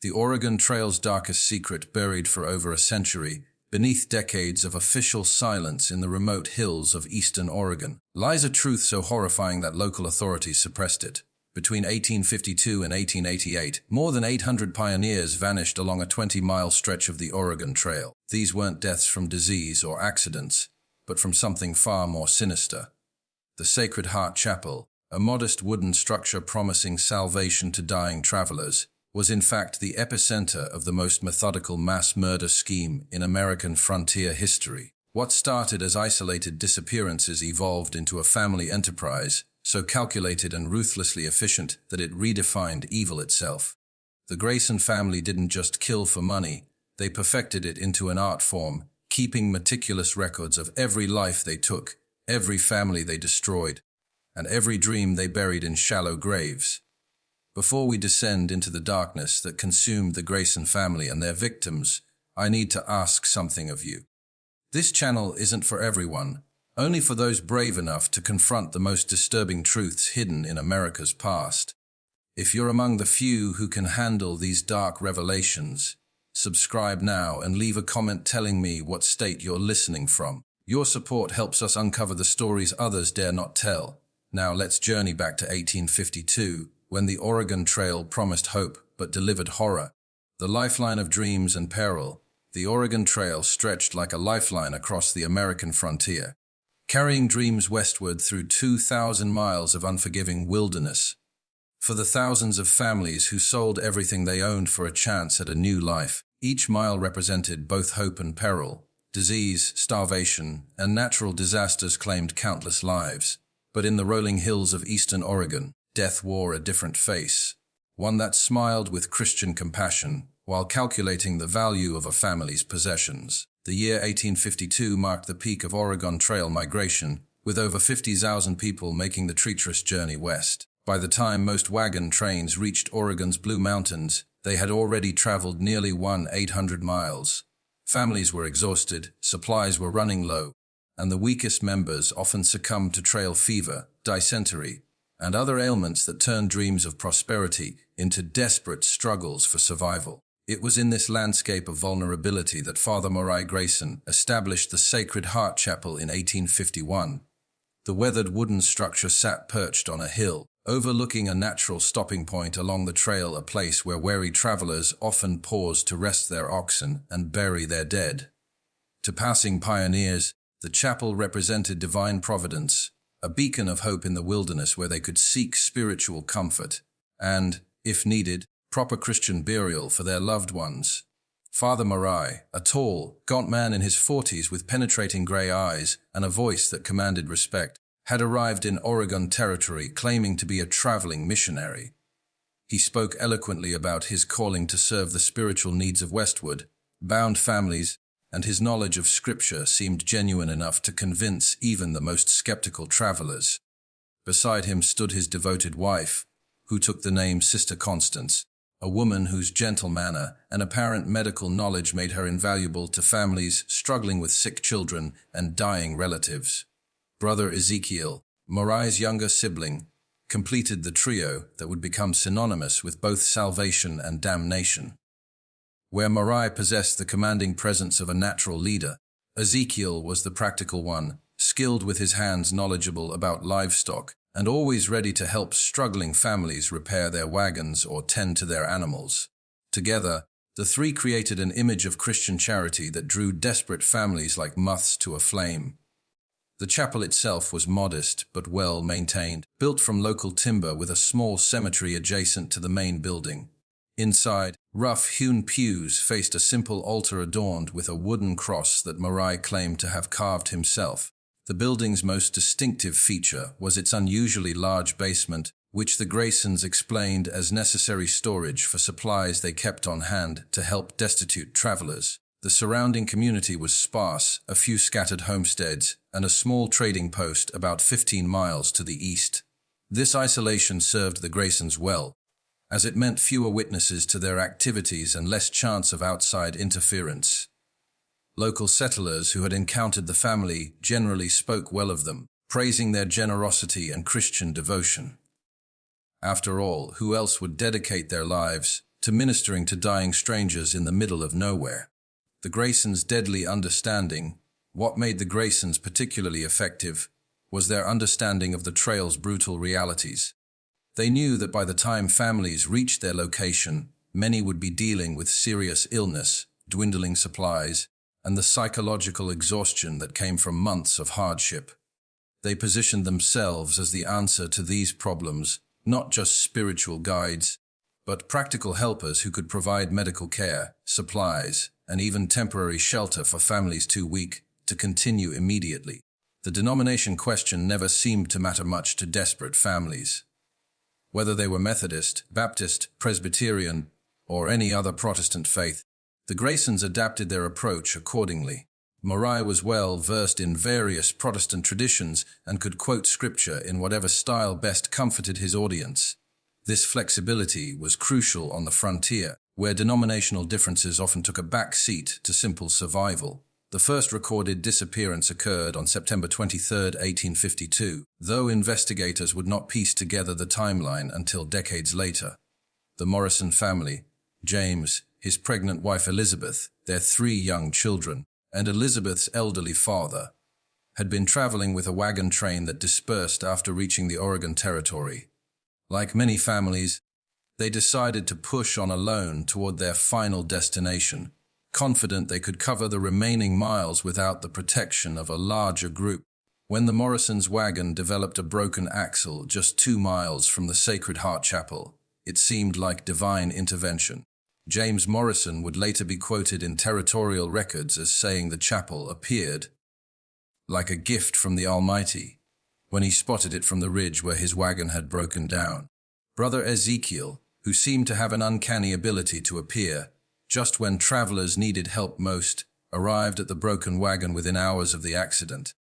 The Oregon Trail's darkest secret, buried for over a century, beneath decades of official silence in the remote hills of eastern Oregon, lies a truth so horrifying that local authorities suppressed it. Between 1852 and 1888, more than 800 pioneers vanished along a 20-mile stretch of the Oregon Trail. These weren't deaths from disease or accidents, but from something far more sinister. The Sacred Heart Chapel, a modest wooden structure promising salvation to dying travelers, was in fact the epicenter of the most methodical mass murder scheme in American frontier history. What started as isolated disappearances evolved into a family enterprise, so calculated and ruthlessly efficient that it redefined evil itself. The Grayson family didn't just kill for money, they perfected it into an art form, keeping meticulous records of every life they took, every family they destroyed, and every dream they buried in shallow graves. Before we descend into the darkness that consumed the Grayson family and their victims, I need to ask something of you. This channel isn't for everyone, only for those brave enough to confront the most disturbing truths hidden in America's past. If you're among the few who can handle these dark revelations, subscribe now and leave a comment telling me what state you're listening from. Your support helps us uncover the stories others dare not tell. Now let's journey back to 1852, when the Oregon Trail promised hope but delivered horror. The lifeline of dreams and peril, the Oregon Trail stretched like a lifeline across the American frontier, carrying dreams westward through 2,000 miles of unforgiving wilderness. For the thousands of families who sold everything they owned for a chance at a new life, each mile represented both hope and peril. Disease, starvation, and natural disasters claimed countless lives. But in the rolling hills of eastern Oregon, death wore a different face, one that smiled with Christian compassion while calculating the value of a family's possessions. The year 1852 marked the peak of Oregon Trail migration, with over 50,000 people making the treacherous journey west. By the time most wagon trains reached Oregon's Blue Mountains, they had already traveled nearly 1,800 miles. Families were exhausted, supplies were running low, and the weakest members often succumbed to trail fever, dysentery, and other ailments that turned dreams of prosperity into desperate struggles for survival. It was in this landscape of vulnerability that Father Grayson established the Sacred Heart Chapel in 1851. The weathered wooden structure sat perched on a hill, overlooking a natural stopping point along the trail, a place where weary travelers often paused to rest their oxen and bury their dead. To passing pioneers, the chapel represented divine providence, a beacon of hope in the wilderness where they could seek spiritual comfort and, if needed, proper Christian burial for their loved ones. Father Marai, a tall, gaunt man in his 40s with penetrating gray eyes and a voice that commanded respect, had arrived in Oregon territory claiming to be a traveling missionary. He spoke eloquently about his calling to serve the spiritual needs of westward, bound families, and his knowledge of Scripture seemed genuine enough to convince even the most skeptical travelers. Beside him stood his devoted wife, who took the name Sister Constance, a woman whose gentle manner and apparent medical knowledge made her invaluable to families struggling with sick children and dying relatives. Brother Ezekiel, Marai's younger sibling, completed the trio that would become synonymous with both salvation and damnation. Where Marai possessed the commanding presence of a natural leader, Ezekiel was the practical one, skilled with his hands, knowledgeable about livestock, and always ready to help struggling families repair their wagons or tend to their animals. Together, the three created an image of Christian charity that drew desperate families like moths to a flame. The chapel itself was modest but well maintained, built from local timber with a small cemetery adjacent to the main building. Inside, rough-hewn pews faced a simple altar adorned with a wooden cross that Marai claimed to have carved himself. The building's most distinctive feature was its unusually large basement, which the Graysons explained as necessary storage for supplies they kept on hand to help destitute travelers. The surrounding community was sparse, a few scattered homesteads, and a small trading post about 15 miles to the east. This isolation served the Graysons well, as it meant fewer witnesses to their activities and less chance of outside interference. Local settlers who had encountered the family generally spoke well of them, praising their generosity and Christian devotion. After all, who else would dedicate their lives to ministering to dying strangers in the middle of nowhere. The Graysons' deadly understanding. What made the Graysons particularly effective was their understanding of the trail's brutal realities. They knew that by the time families reached their location, many would be dealing with serious illness, dwindling supplies, and the psychological exhaustion that came from months of hardship. They positioned themselves as the answer to these problems, not just spiritual guides, but practical helpers who could provide medical care, supplies, and even temporary shelter for families too weak to continue immediately. The denomination question never seemed to matter much to desperate families. Whether they were Methodist, Baptist, Presbyterian, or any other Protestant faith, the Graysons adapted their approach accordingly. Morai was well versed in various Protestant traditions and could quote scripture in whatever style best comforted his audience. This flexibility was crucial on the frontier, where denominational differences often took a back seat to simple survival. The first recorded disappearance occurred on September 23, 1852, though investigators would not piece together the timeline until decades later. The Morrison family, James, his pregnant wife Elizabeth, their 3 young children, and Elizabeth's elderly father, had been traveling with a wagon train that dispersed after reaching the Oregon Territory. Like many families, they decided to push on alone toward their final destination, confident they could cover the remaining miles without the protection of a larger group. When the Morrisons' wagon developed a broken axle just 2 miles from the Sacred Heart Chapel, it seemed like divine intervention. James Morrison would later be quoted in territorial records as saying the chapel appeared like a gift from the Almighty when he spotted it from the ridge where his wagon had broken down. Brother Ezekiel, who seemed to have an uncanny ability to appear just when travelers needed help most, arrived at the broken wagon within hours of the accident.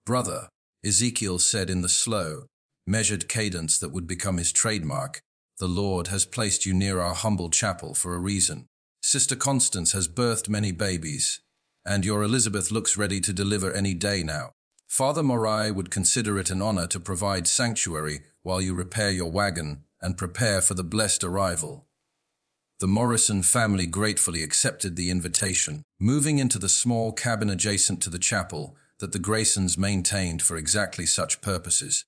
Brother, Ezekiel said in the slow, measured cadence that would become his trademark, "The Lord has placed you near our humble chapel for a reason. Sister Constance has birthed many babies, and your Elizabeth looks ready to deliver any day now. Father Morai would consider it an honor to provide sanctuary while you repair your wagon and prepare for the blessed arrival." The Morrison family gratefully accepted the invitation, moving into the small cabin adjacent to the chapel that the Graysons maintained for exactly such purposes.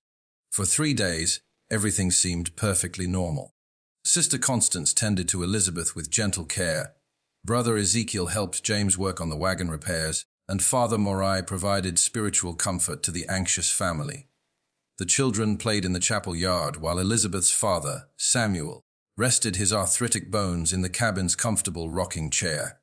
For 3 days, everything seemed perfectly normal. Sister Constance tended to Elizabeth with gentle care. Brother Ezekiel helped James work on the wagon repairs, and Father Morai provided spiritual comfort to the anxious family. The children played in the chapel yard while Elizabeth's father, Samuel, rested his arthritic bones in the cabin's comfortable rocking chair.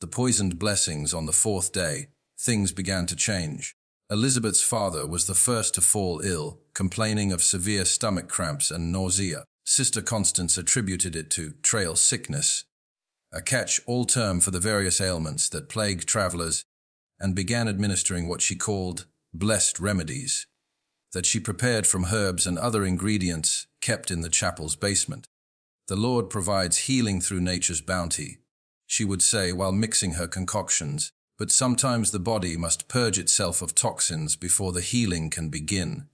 The poisoned blessings on the 4th day, things began to change. Elizabeth's father was the first to fall ill, complaining of severe stomach cramps and nausea. Sister Constance attributed it to trail sickness, a catch-all term for the various ailments that plague travelers, and began administering what she called blessed remedies, that she prepared from herbs and other ingredients kept in the chapel's basement. "The Lord provides healing through nature's bounty," she would say while mixing her concoctions, "but sometimes the body must purge itself of toxins before the healing can begin."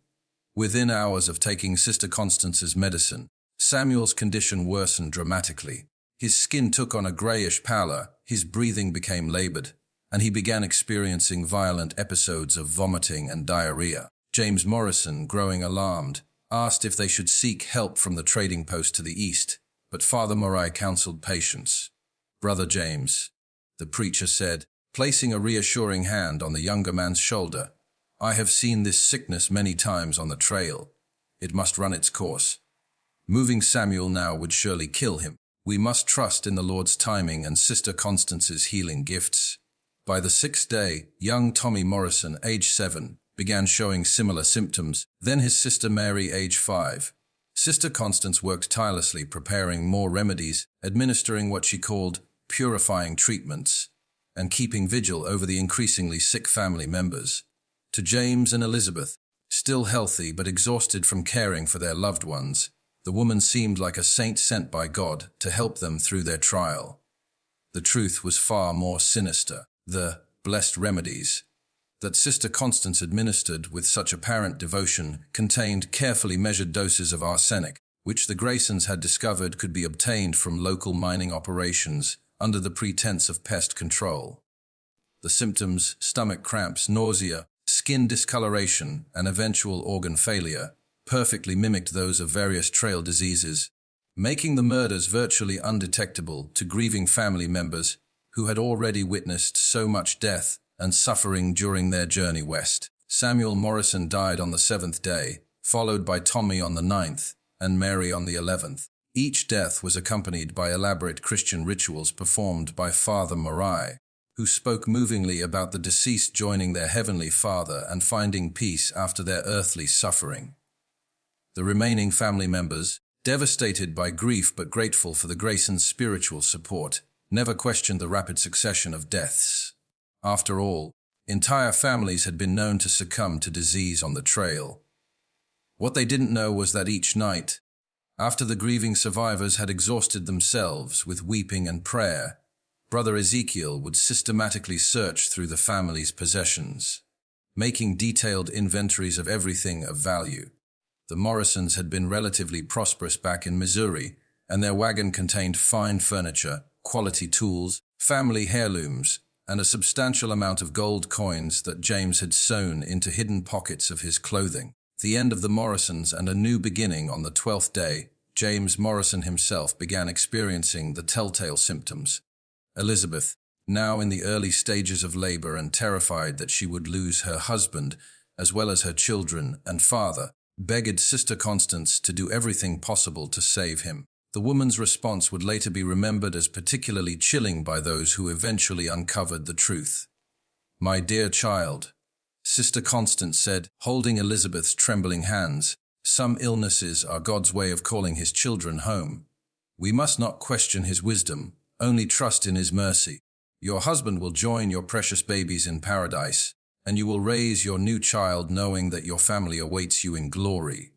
Within hours of taking Sister Constance's medicine, Samuel's condition worsened dramatically. His skin took on a grayish pallor, his breathing became labored, and he began experiencing violent episodes of vomiting and diarrhea. James Morrison, growing alarmed, asked if they should seek help from the trading post to the east, but Father Morai counseled patience. "Brother James," the preacher said, placing a reassuring hand on the younger man's shoulder, "I have seen this sickness many times on the trail. It must run its course. Moving Samuel now would surely kill him. We must trust in the Lord's timing and Sister Constance's healing gifts." By the 6th day, young Tommy Morrison, age 7, began showing similar symptoms, then his sister Mary, age 5. Sister Constance worked tirelessly preparing more remedies, administering what she called purifying treatments, and keeping vigil over the increasingly sick family members. To James and Elizabeth, still healthy but exhausted from caring for their loved ones, the woman seemed like a saint sent by God to help them through their trial. The truth was far more sinister. The blessed remedies that Sister Constance administered with such apparent devotion contained carefully measured doses of arsenic, which the Graysons had discovered could be obtained from local mining operations under the pretense of pest control. The symptoms, stomach cramps, nausea, skin discoloration, and eventual organ failure, perfectly mimicked those of various trail diseases, making the murders virtually undetectable to grieving family members who had already witnessed so much death and suffering during their journey west. Samuel Morrison died on the 7th day, followed by Tommy on the 9th, and Mary on the 11th. Each death was accompanied by elaborate Christian rituals performed by Father Morai, who spoke movingly about the deceased joining their heavenly Father and finding peace after their earthly suffering. The remaining family members, devastated by grief but grateful for the Graysons' spiritual support, never questioned the rapid succession of deaths. After all, entire families had been known to succumb to disease on the trail. What they didn't know was that each night, after the grieving survivors had exhausted themselves with weeping and prayer, Brother Ezekiel would systematically search through the family's possessions, making detailed inventories of everything of value. The Morrisons had been relatively prosperous back in Missouri, and their wagon contained fine furniture, quality tools, family heirlooms, and a substantial amount of gold coins that James had sewn into hidden pockets of his clothing. The end of the Morrisons and a new beginning on the 12th day, James Morrison himself began experiencing the telltale symptoms. Elizabeth, now in the early stages of labor and terrified that she would lose her husband, as well as her children and father, begged Sister Constance to do everything possible to save him. The woman's response would later be remembered as particularly chilling by those who eventually uncovered the truth. "My dear child," Sister Constance said, holding Elizabeth's trembling hands, "some illnesses are God's way of calling his children home. We must not question his wisdom, only trust in his mercy. Your husband will join your precious babies in paradise, and you will raise your new child knowing that your family awaits you in glory."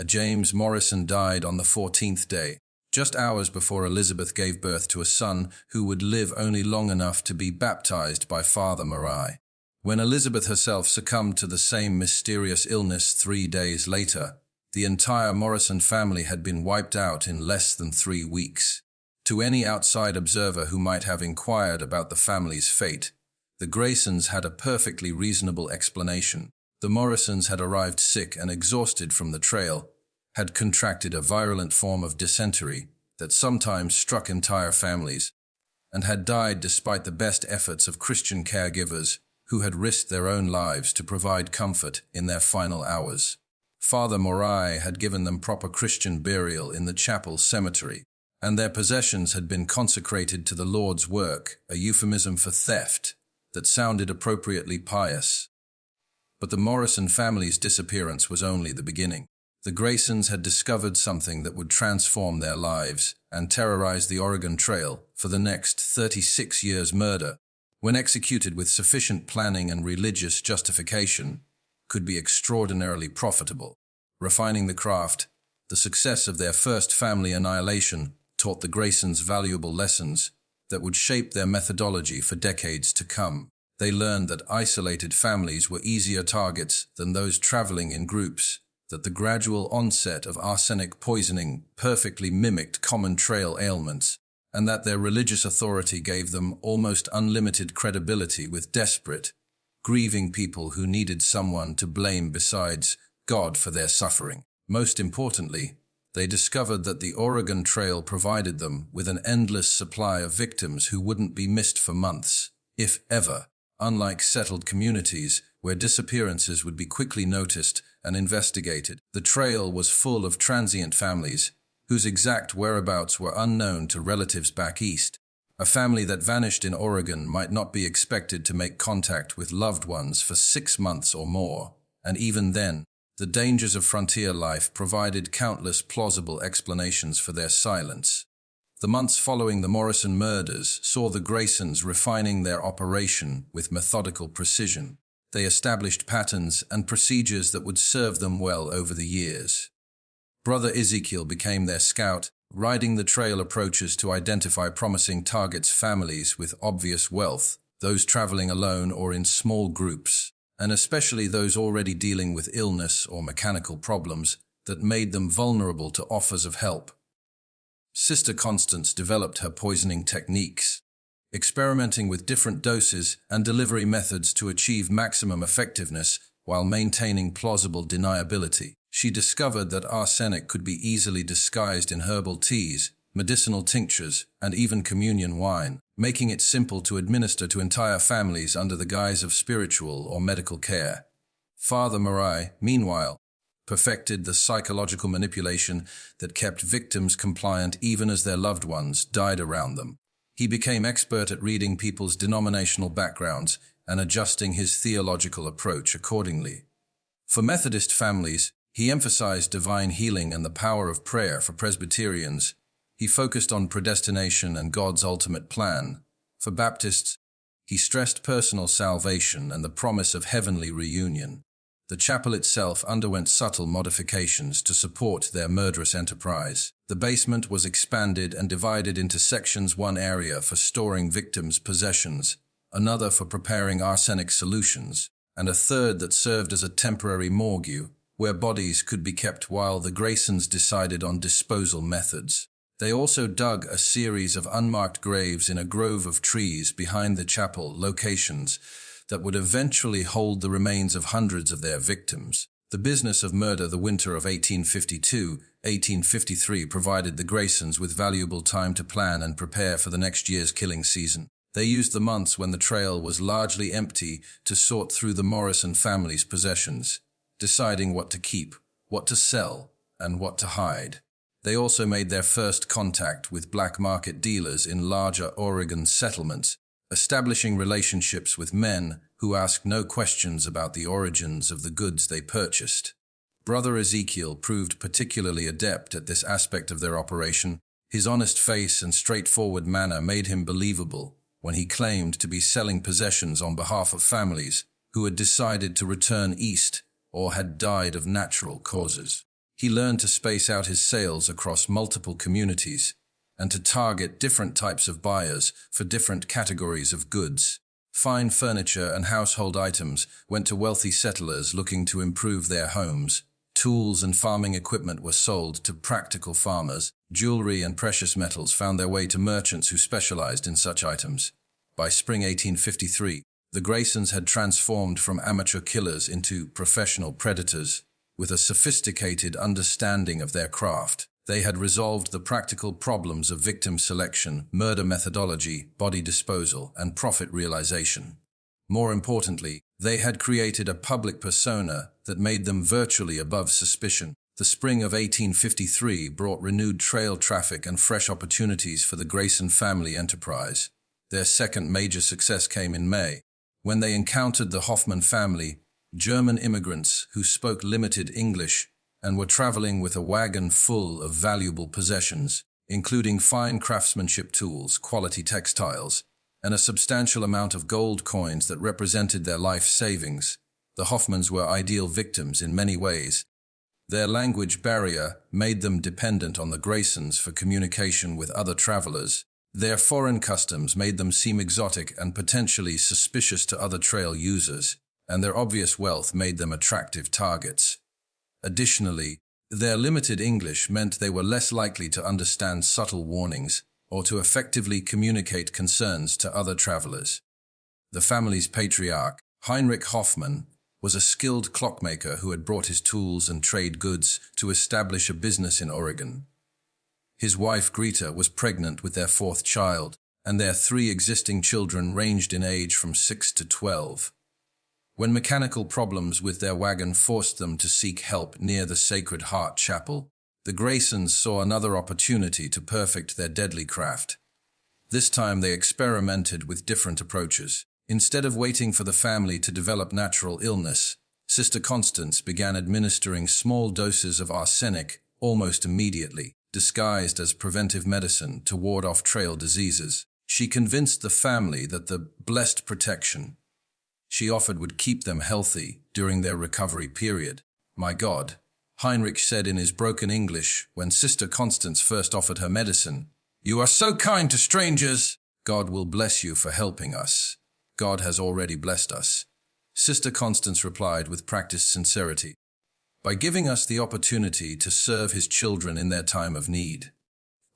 James Morrison died on the 14th day, just hours before Elizabeth gave birth to a son who would live only long enough to be baptized by Father Morai. When Elizabeth herself succumbed to the same mysterious illness 3 days later, the entire Morrison family had been wiped out in less than 3 weeks. To any outside observer who might have inquired about the family's fate, the Graysons had a perfectly reasonable explanation. The Morrisons had arrived sick and exhausted from the trail, had contracted a virulent form of dysentery that sometimes struck entire families, and had died despite the best efforts of Christian caregivers who had risked their own lives to provide comfort in their final hours. Father Morai had given them proper Christian burial in the chapel cemetery, and their possessions had been consecrated to the Lord's work, a euphemism for theft that sounded appropriately pious. But the Morrison family's disappearance was only the beginning. The Graysons had discovered something that would transform their lives and terrorize the Oregon Trail for the next 36 years. Murder, when executed with sufficient planning and religious justification, could be extraordinarily profitable. Refining the craft, the success of their first family annihilation taught the Graysons valuable lessons that would shape their methodology for decades to come. They learned that isolated families were easier targets than those traveling in groups, that the gradual onset of arsenic poisoning perfectly mimicked common trail ailments, and that their religious authority gave them almost unlimited credibility with desperate, grieving people who needed someone to blame besides God for their suffering. Most importantly, they discovered that the Oregon Trail provided them with an endless supply of victims who wouldn't be missed for months, if ever. Unlike settled communities, where disappearances would be quickly noticed and investigated, the trail was full of transient families, whose exact whereabouts were unknown to relatives back east. A family that vanished in Oregon might not be expected to make contact with loved ones for 6 months or more, and even then, the dangers of frontier life provided countless plausible explanations for their silence. The months following the Morrison murders saw the Graysons refining their operation with methodical precision. They established patterns and procedures that would serve them well over the years. Brother Ezekiel became their scout, riding the trail approaches to identify promising targets, families with obvious wealth, those traveling alone or in small groups, and especially those already dealing with illness or mechanical problems that made them vulnerable to offers of help. Sister Constance developed her poisoning techniques, experimenting with different doses and delivery methods to achieve maximum effectiveness while maintaining plausible deniability. She discovered that arsenic could be easily disguised in herbal teas, medicinal tinctures, and even communion wine, making it simple to administer to entire families under the guise of spiritual or medical care. Father Marai, meanwhile, perfected the psychological manipulation that kept victims compliant even as their loved ones died around them. He became expert at reading people's denominational backgrounds and adjusting his theological approach accordingly. For Methodist families, he emphasized divine healing and the power of prayer. For Presbyterians, he focused on predestination and God's ultimate plan. For Baptists, he stressed personal salvation and the promise of heavenly reunion. The chapel itself underwent subtle modifications to support their murderous enterprise. The basement was expanded and divided into sections: one area for storing victims' possessions, another for preparing arsenic solutions, and a third that served as a temporary morgue, where bodies could be kept while the Graysons decided on disposal methods. They also dug a series of unmarked graves in a grove of trees behind the chapel, locations that would eventually hold the remains of hundreds of their victims. The business of murder, the winter of 1852-1853, provided the Graysons with valuable time to plan and prepare for the next year's killing season. They used the months when the trail was largely empty to sort through the Morrison family's possessions, deciding what to keep, what to sell, and what to hide. They also made their first contact with black market dealers in larger Oregon settlements, establishing relationships with men who asked no questions about the origins of the goods they purchased. Brother Ezekiel proved particularly adept at this aspect of their operation. His honest face and straightforward manner made him believable when he claimed to be selling possessions on behalf of families who had decided to return east or had died of natural causes. He learned to space out his sales across multiple communities and to target different types of buyers for different categories of goods. Fine furniture and household items went to wealthy settlers looking to improve their homes. Tools and farming equipment were sold to practical farmers. Jewelry and precious metals found their way to merchants who specialized in such items. By spring 1853, the Graysons had transformed from amateur killers into professional predators. With a sophisticated understanding of their craft, they had resolved the practical problems of victim selection, murder methodology, body disposal, and profit realization. More importantly, they had created a public persona that made them virtually above suspicion. The spring of 1853 brought renewed trail traffic and fresh opportunities for the Grayson family enterprise. Their second major success came in May, when they encountered the Hoffman family, German immigrants who spoke limited English and were traveling with a wagon full of valuable possessions, including fine craftsmanship tools, quality textiles, and a substantial amount of gold coins that represented their life savings. The Hoffmans were ideal victims in many ways. Their language barrier made them dependent on the Graysons for communication with other travelers. Their foreign customs made them seem exotic and potentially suspicious to other trail users, and their obvious wealth made them attractive targets. Additionally, their limited English meant they were less likely to understand subtle warnings or to effectively communicate concerns to other travelers. The family's patriarch, Heinrich Hoffman, was a skilled clockmaker who had brought his tools and trade goods to establish a business in Oregon. His wife Greta was pregnant with their fourth child, and their 3 existing children ranged in age from 6 to 12. When mechanical problems with their wagon forced them to seek help near the Sacred Heart Chapel, the Graysons saw another opportunity to perfect their deadly craft. This time they experimented with different approaches. Instead of waiting for the family to develop natural illness, Sister Constance began administering small doses of arsenic almost immediately, disguised as preventive medicine to ward off trail diseases. She convinced the family that the blessed protection she offered would keep them healthy during their recovery period. "My God," Heinrich said in his broken English when Sister Constance first offered her medicine, "you are so kind to strangers. God will bless you for helping us. God has already blessed us." Sister Constance replied with practiced sincerity, by giving us the opportunity to serve his children in their time of need.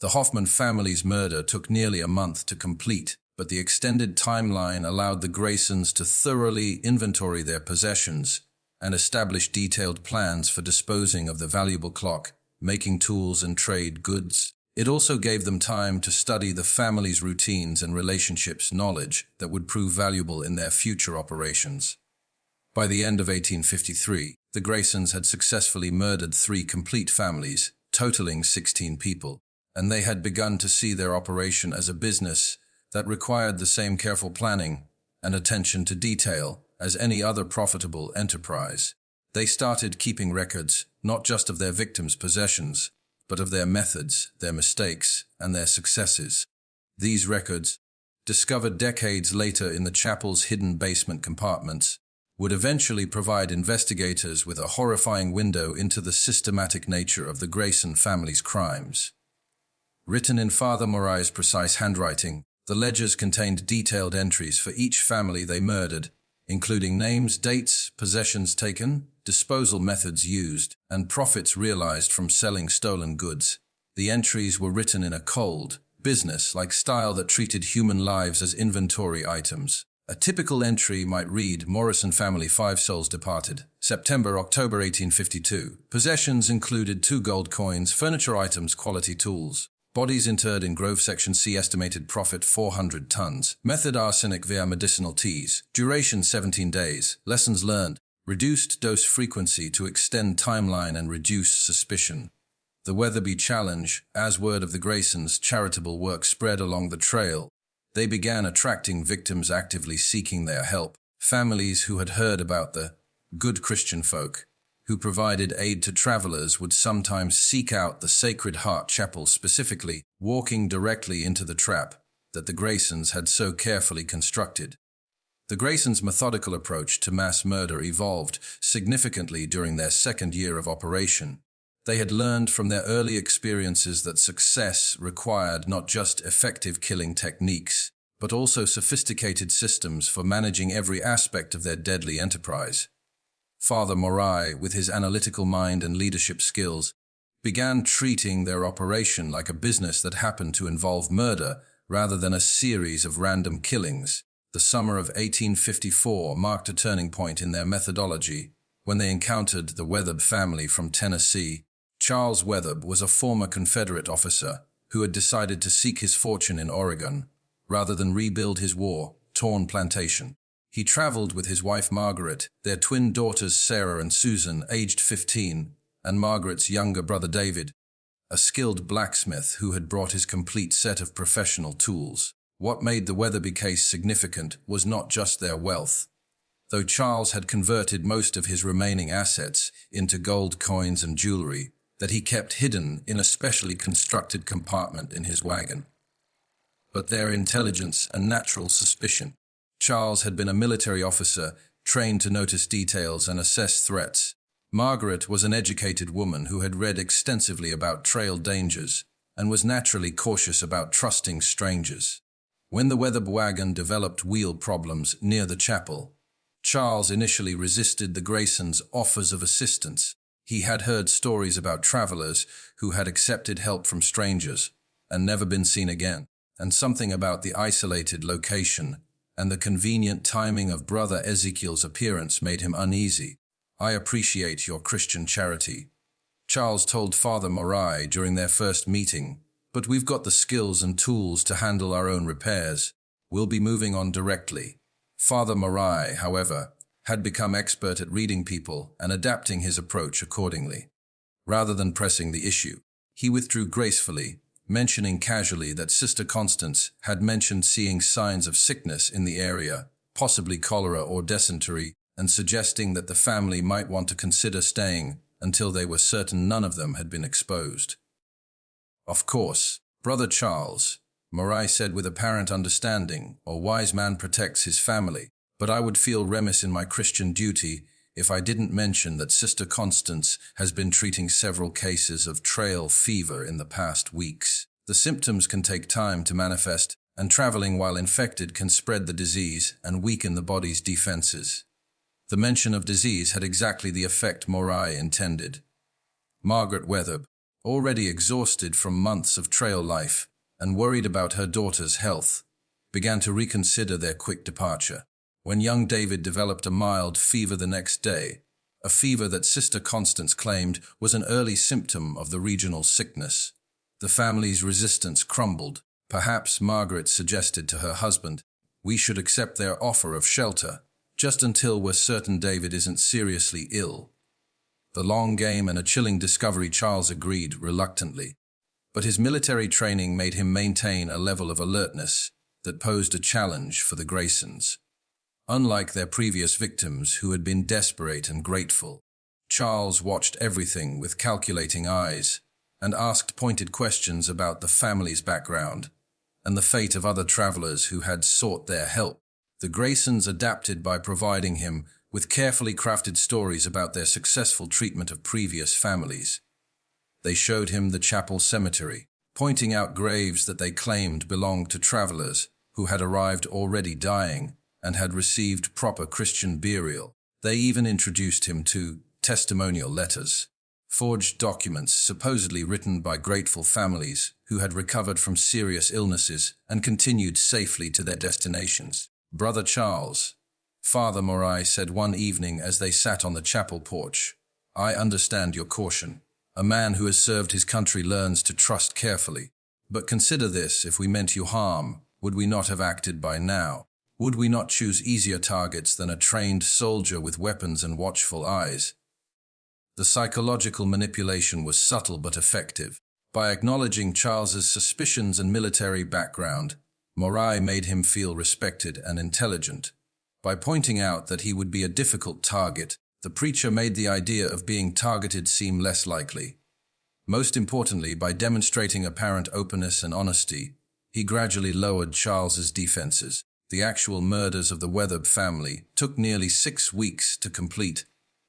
The Hoffman family's murder took nearly a month to complete, but the extended timeline allowed the Graysons to thoroughly inventory their possessions and establish detailed plans for disposing of the valuable clock, making tools and trade goods. It also gave them time to study the family's routines and relationships, knowledge that would prove valuable in their future operations. By the end of 1853, the Graysons had successfully murdered 3 complete families, totaling 16 people, and they had begun to see their operation as a business that required the same careful planning and attention to detail as any other profitable enterprise. They started keeping records, not just of their victims' possessions, but of their methods, their mistakes, and their successes. These records, discovered decades later in the chapel's hidden basement compartments, would eventually provide investigators with a horrifying window into the systematic nature of the Grayson family's crimes. Written in Father Morai's precise handwriting, the ledgers contained detailed entries for each family they murdered, including names, dates, possessions taken, disposal methods used, and profits realized from selling stolen goods. The entries were written in a cold, business-like style that treated human lives as inventory items. A typical entry might read, Morrison family 5 souls departed. September-October 1852. Possessions included 2 gold coins, furniture items, quality tools. Bodies interred in Grove Section C. Estimated profit 400 tons. Method arsenic via medicinal teas. Duration 17 days. Lessons learned. Reduced dose frequency to extend timeline and reduce suspicion. The Weatherby Challenge, as word of the Graysons' charitable work spread along the trail, they began attracting victims actively seeking their help. Families who had heard about the good Christian folk who provided aid to travelers would sometimes seek out the Sacred Heart Chapel specifically, walking directly into the trap that the Graysons had so carefully constructed. The Graysons' methodical approach to mass murder evolved significantly during their second year of operation. They had learned from their early experiences that success required not just effective killing techniques, but also sophisticated systems for managing every aspect of their deadly enterprise. Father Morai, with his analytical mind and leadership skills, began treating their operation like a business that happened to involve murder rather than a series of random killings. The summer of 1854 marked a turning point in their methodology when they encountered the Wetherb family from Tennessee. Charles Wetherb was a former Confederate officer who had decided to seek his fortune in Oregon rather than rebuild his war-torn plantation. He traveled with his wife Margaret, their twin daughters Sarah and Susan, aged 15, and Margaret's younger brother David, a skilled blacksmith who had brought his complete set of professional tools. What made the Weatherby case significant was not just their wealth. Though Charles had converted most of his remaining assets into gold coins and jewelry that he kept hidden in a specially constructed compartment in his wagon. But their intelligence and natural suspicion. Charles had been a military officer, trained to notice details and assess threats. Margaret was an educated woman who had read extensively about trail dangers and was naturally cautious about trusting strangers. When the Wetherb wagon developed wheel problems near the chapel, Charles initially resisted the Graysons' offers of assistance. He had heard stories about travelers who had accepted help from strangers and never been seen again, and something about the isolated location and the convenient timing of Brother Ezekiel's appearance made him uneasy. "I appreciate your Christian charity," Charles told Father Morai during their first meeting, "but we've got the skills and tools to handle our own repairs. We'll be moving on directly." Father Morai, however, had become expert at reading people and adapting his approach accordingly. Rather than pressing the issue, he withdrew gracefully, mentioning casually that Sister Constance had mentioned seeing signs of sickness in the area, possibly cholera or dysentery, and suggesting that the family might want to consider staying until they were certain none of them had been exposed. "Of course, Brother Charles," Morai said with apparent understanding, "a wise man protects his family, but I would feel remiss in my Christian duty if I didn't mention that Sister Constance has been treating several cases of trail fever in the past weeks. The symptoms can take time to manifest, and traveling while infected can spread the disease and weaken the body's defenses. The mention of disease had exactly the effect Morai intended. Margaret Wetherb, already exhausted from months of trail life and worried about her daughter's health, began to reconsider their quick departure. When young David developed a mild fever the next day, a fever that Sister Constance claimed was an early symptom of the regional sickness, the family's resistance crumbled. Perhaps Margaret suggested to her husband, "We should accept their offer of shelter, just until we're certain David isn't seriously ill." The long game and a chilling discovery. Charles agreed reluctantly, but his military training made him maintain a level of alertness that posed a challenge for the Graysons. Unlike their previous victims who had been desperate and grateful, Charles watched everything with calculating eyes and asked pointed questions about the family's background and the fate of other travelers who had sought their help. The Graysons adapted by providing him with carefully crafted stories about their successful treatment of previous families. They showed him the chapel cemetery, pointing out graves that they claimed belonged to travelers who had arrived already dying and had received proper Christian burial. They even introduced him to testimonial letters, forged documents supposedly written by grateful families who had recovered from serious illnesses and continued safely to their destinations. "Brother Charles," Father Morai said one evening as they sat on the chapel porch, "I understand your caution. A man who has served his country learns to trust carefully. But consider this, if we meant you harm, would we not have acted by now? Would we not choose easier targets than a trained soldier with weapons and watchful eyes?" The psychological manipulation was subtle but effective. By acknowledging Charles's suspicions and military background, Morai made him feel respected and intelligent. By pointing out that he would be a difficult target, the preacher made the idea of being targeted seem less likely. Most importantly, by demonstrating apparent openness and honesty, he gradually lowered Charles's defenses. The actual murders of the Wetherb family took nearly 6 weeks to complete,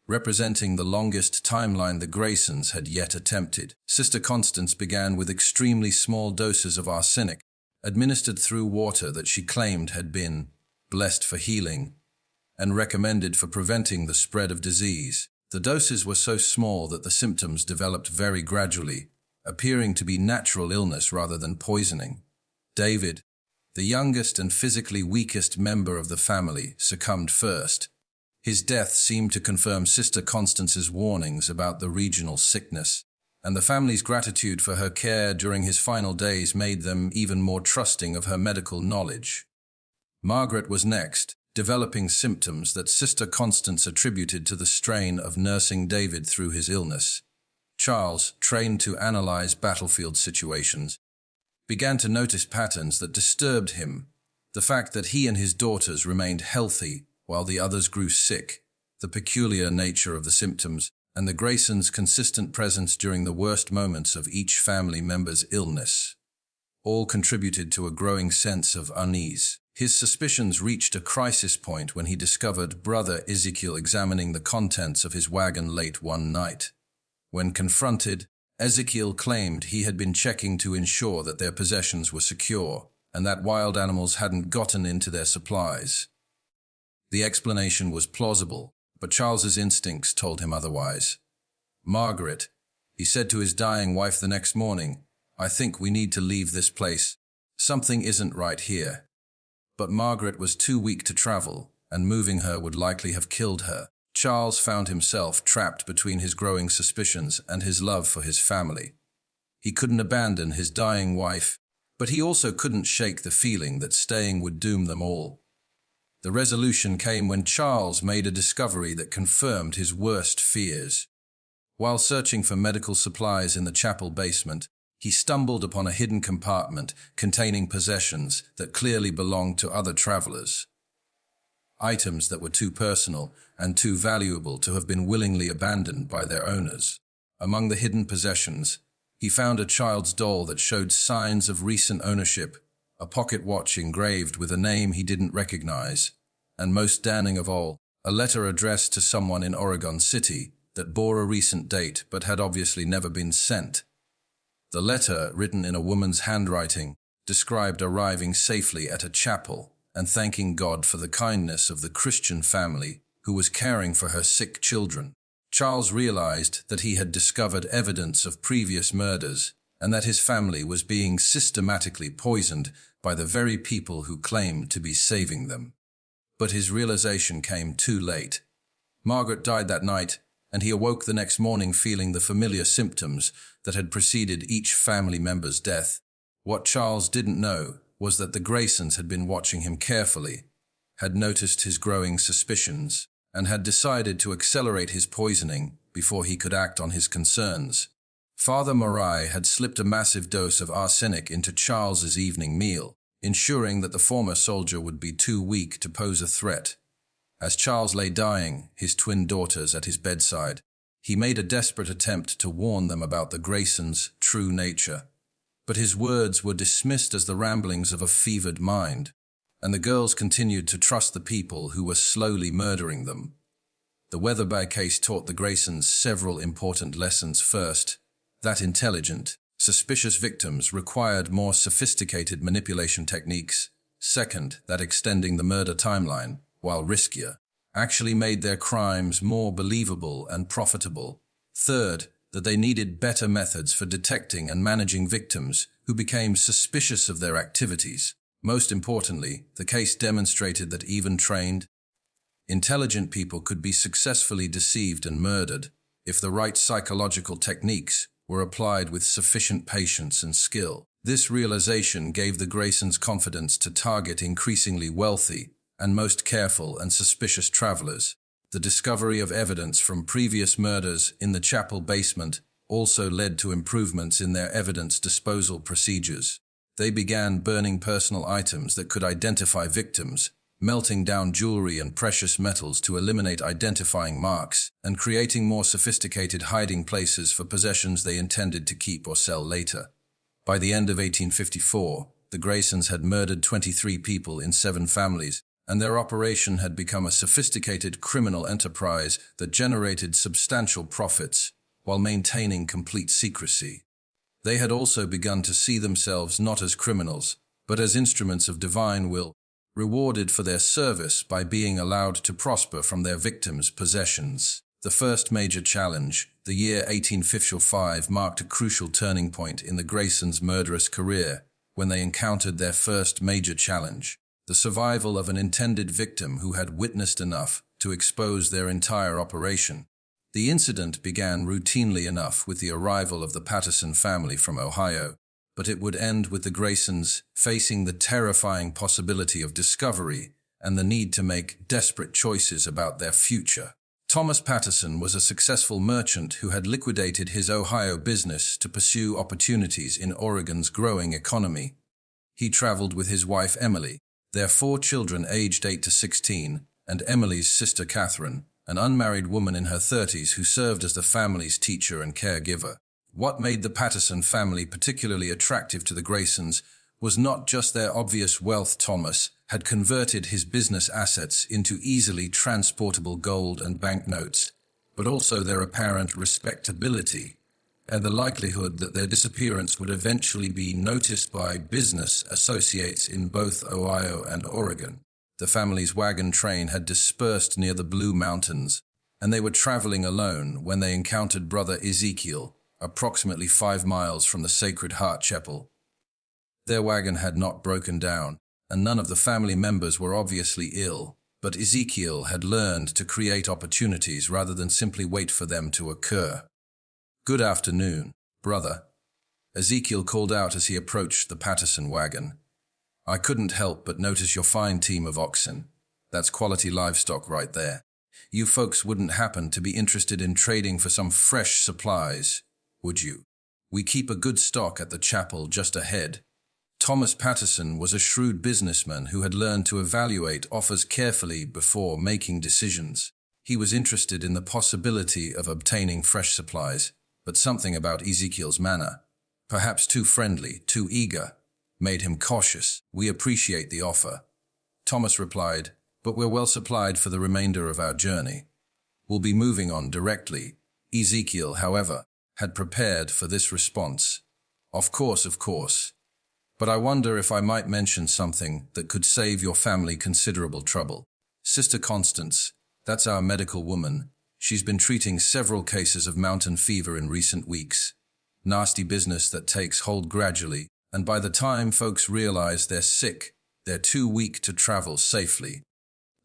representing the longest timeline the Graysons had yet attempted. Sister Constance began with extremely small doses of arsenic, administered through water that she claimed had been blessed for healing and recommended for preventing the spread of disease. The doses were so small that the symptoms developed very gradually, appearing to be natural illness rather than poisoning. David, the youngest and physically weakest member of the family, succumbed first. His death seemed to confirm Sister Constance's warnings about the regional sickness, and the family's gratitude for her care during his final days made them even more trusting of her medical knowledge. Margaret was next, developing symptoms that Sister Constance attributed to the strain of nursing David through his illness. Charles, trained to analyze battlefield situations, began to notice patterns that disturbed him. The fact that he and his daughters remained healthy while the others grew sick, the peculiar nature of the symptoms, and the Graysons' consistent presence during the worst moments of each family member's illness, all contributed to a growing sense of unease. His suspicions reached a crisis point when he discovered Brother Ezekiel examining the contents of his wagon late one night. When confronted, Ezekiel claimed he had been checking to ensure that their possessions were secure and that wild animals hadn't gotten into their supplies. The explanation was plausible, but Charles's instincts told him otherwise. "Margaret," he said to his dying wife the next morning, "I think we need to leave this place. Something isn't right here." But Margaret was too weak to travel, and moving her would likely have killed her. Charles found himself trapped between his growing suspicions and his love for his family. He couldn't abandon his dying wife, but he also couldn't shake the feeling that staying would doom them all. The resolution came when Charles made a discovery that confirmed his worst fears. While searching for medical supplies in the chapel basement, he stumbled upon a hidden compartment containing possessions that clearly belonged to other travelers. Items that were too personal and too valuable to have been willingly abandoned by their owners. Among the hidden possessions, he found a child's doll that showed signs of recent ownership, a pocket watch engraved with a name he didn't recognize, and most damning of all, a letter addressed to someone in Oregon City that bore a recent date but had obviously never been sent. The letter, written in a woman's handwriting, described arriving safely at a chapel and thanking God for the kindness of the Christian family who was caring for her sick children. Charles realized that he had discovered evidence of previous murders and that his family was being systematically poisoned by the very people who claimed to be saving them. But his realization came too late. Margaret died that night, and he awoke the next morning feeling the familiar symptoms that had preceded each family member's death. What Charles didn't know was that the Graysons had been watching him carefully, had noticed his growing suspicions, and had decided to accelerate his poisoning before he could act on his concerns. Father Moray had slipped a massive dose of arsenic into Charles's evening meal, ensuring that the former soldier would be too weak to pose a threat. As Charles lay dying, his twin daughters at his bedside, he made a desperate attempt to warn them about the Graysons' true nature. But his words were dismissed as the ramblings of a fevered mind, and the girls continued to trust the people who were slowly murdering them. The Weatherby case taught the Graysons several important lessons. First, that intelligent, suspicious victims required more sophisticated manipulation techniques. Second, that extending the murder timeline, while riskier, actually made their crimes more believable and profitable. Third, that they needed better methods for detecting and managing victims who became suspicious of their activities. Most importantly, the case demonstrated that even trained, intelligent people could be successfully deceived and murdered if the right psychological techniques were applied with sufficient patience and skill. This realization gave the Graysons confidence to target increasingly wealthy and most careful and suspicious travelers. The discovery of evidence from previous murders in the chapel basement also led to improvements in their evidence disposal procedures. They began burning personal items that could identify victims, melting down jewelry and precious metals to eliminate identifying marks, and creating more sophisticated hiding places for possessions they intended to keep or sell later. By the end of 1854, the Graysons had murdered 23 people in 7 families, and their operation had become a sophisticated criminal enterprise that generated substantial profits while maintaining complete secrecy. They had also begun to see themselves not as criminals, but as instruments of divine will, rewarded for their service by being allowed to prosper from their victims' possessions. The first major challenge, the year 1855, marked a crucial turning point in the Graysons' murderous career when they encountered their first major challenge, the survival of an intended victim who had witnessed enough to expose their entire operation. The incident began routinely enough with the arrival of the Patterson family from Ohio, but it would end with the Graysons facing the terrifying possibility of discovery and the need to make desperate choices about their future. Thomas Patterson was a successful merchant who had liquidated his Ohio business to pursue opportunities in Oregon's growing economy. He traveled with his wife Emily, their 4 children aged 8 to 16, and Emily's sister Catherine, an unmarried woman in her 30s who served as the family's teacher and caregiver. What made the Patterson family particularly attractive to the Graysons was not just their obvious wealth. Thomas had converted his business assets into easily transportable gold and banknotes, but also their apparent respectability and the likelihood that their disappearance would eventually be noticed by business associates in both Ohio and Oregon. The family's wagon train had dispersed near the Blue Mountains, and they were traveling alone when they encountered Brother Ezekiel, approximately 5 miles from the Sacred Heart Chapel. Their wagon had not broken down, and none of the family members were obviously ill, but Ezekiel had learned to create opportunities rather than simply wait for them to occur. "Good afternoon, brother," Ezekiel called out as he approached the Patterson wagon. "I couldn't help but notice your fine team of oxen. That's quality livestock right there. You folks wouldn't happen to be interested in trading for some fresh supplies, would you? We keep a good stock at the chapel just ahead." Thomas Patterson was a shrewd businessman who had learned to evaluate offers carefully before making decisions. He was interested in the possibility of obtaining fresh supplies, but something about Ezekiel's manner, perhaps too friendly, too eager, made him cautious. "We appreciate the offer," Thomas replied, "but we're well supplied for the remainder of our journey. We'll be moving on directly." Ezekiel, however, had prepared for this response. Of course. But I wonder if I might mention something that could save your family considerable trouble. Sister Constance, That's our medical woman. She's been treating several cases of mountain fever in recent weeks. Nasty business that takes hold gradually, and by the time folks realize they're sick, they're too weak to travel safely.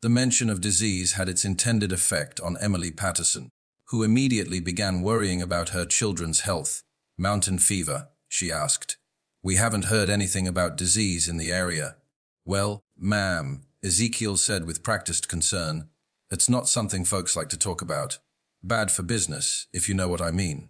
The mention of disease had its intended effect on Emily Patterson, who immediately began worrying about her children's health. Mountain fever, she asked. We haven't heard anything about disease in the area. Well, ma'am, Ezekiel said with practiced concern, it's not something folks like to talk about. Bad for business, if you know what I mean.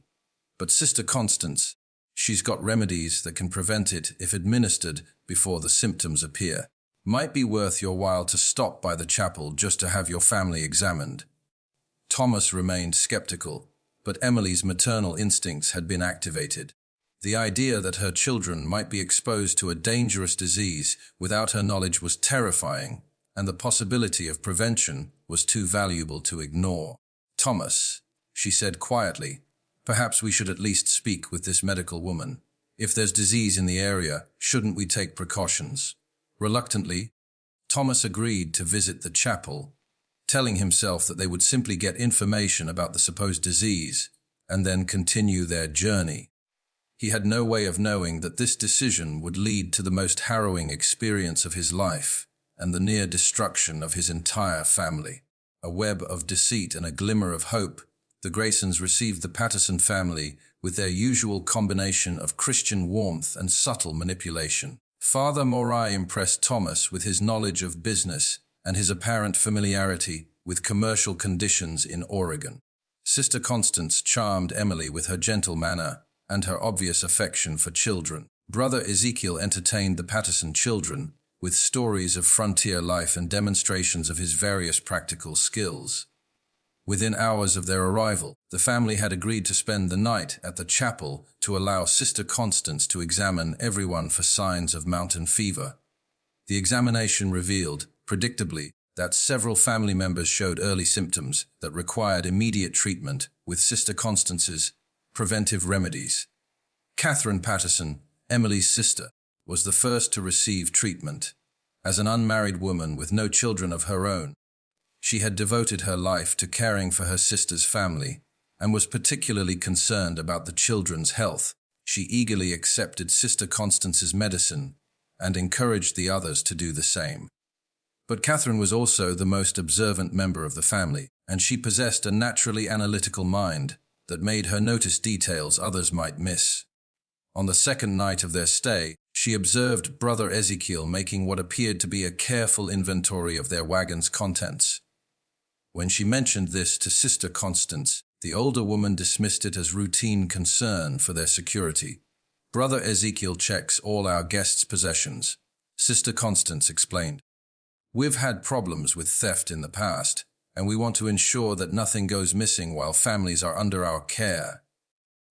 But Sister Constance, she's got remedies that can prevent it if administered before the symptoms appear. Might be worth your while to stop by the chapel just to have your family examined. Thomas remained skeptical, but Emily's maternal instincts had been activated. The idea that her children might be exposed to a dangerous disease without her knowledge was terrifying, and the possibility of prevention was too valuable to ignore. Thomas, she said quietly, perhaps we should at least speak with this medical woman. If there's disease in the area, shouldn't we take precautions? Reluctantly, Thomas agreed to visit the chapel, telling himself that they would simply get information about the supposed disease and then continue their journey. He had no way of knowing that this decision would lead to the most harrowing experience of his life and the near destruction of his entire family. A web of deceit and a glimmer of hope, the Graysons received the Patterson family with their usual combination of Christian warmth and subtle manipulation. Father Morai impressed Thomas with his knowledge of business and his apparent familiarity with commercial conditions in Oregon. Sister Constance charmed Emily with her gentle manner and her obvious affection for children. Brother Ezekiel entertained the Patterson children with stories of frontier life and demonstrations of his various practical skills. Within hours of their arrival, the family had agreed to spend the night at the chapel to allow Sister Constance to examine everyone for signs of mountain fever. The examination revealed, predictably, that several family members showed early symptoms that required immediate treatment with Sister Constance's preventive remedies. Catherine Patterson, Emily's sister, was the first to receive treatment. As an unmarried woman with no children of her own, she had devoted her life to caring for her sister's family and was particularly concerned about the children's health. She eagerly accepted Sister Constance's medicine and encouraged the others to do the same. But Catherine was also the most observant member of the family, and she possessed a naturally analytical mind that made her notice details others might miss. On the second night of their stay, she observed Brother Ezekiel making what appeared to be a careful inventory of their wagon's contents. When she mentioned this to Sister Constance, the older woman dismissed it as routine concern for their security. Brother Ezekiel checks all our guests' possessions, Sister Constance explained. We've had problems with theft in the past, and we want to ensure that nothing goes missing while families are under our care.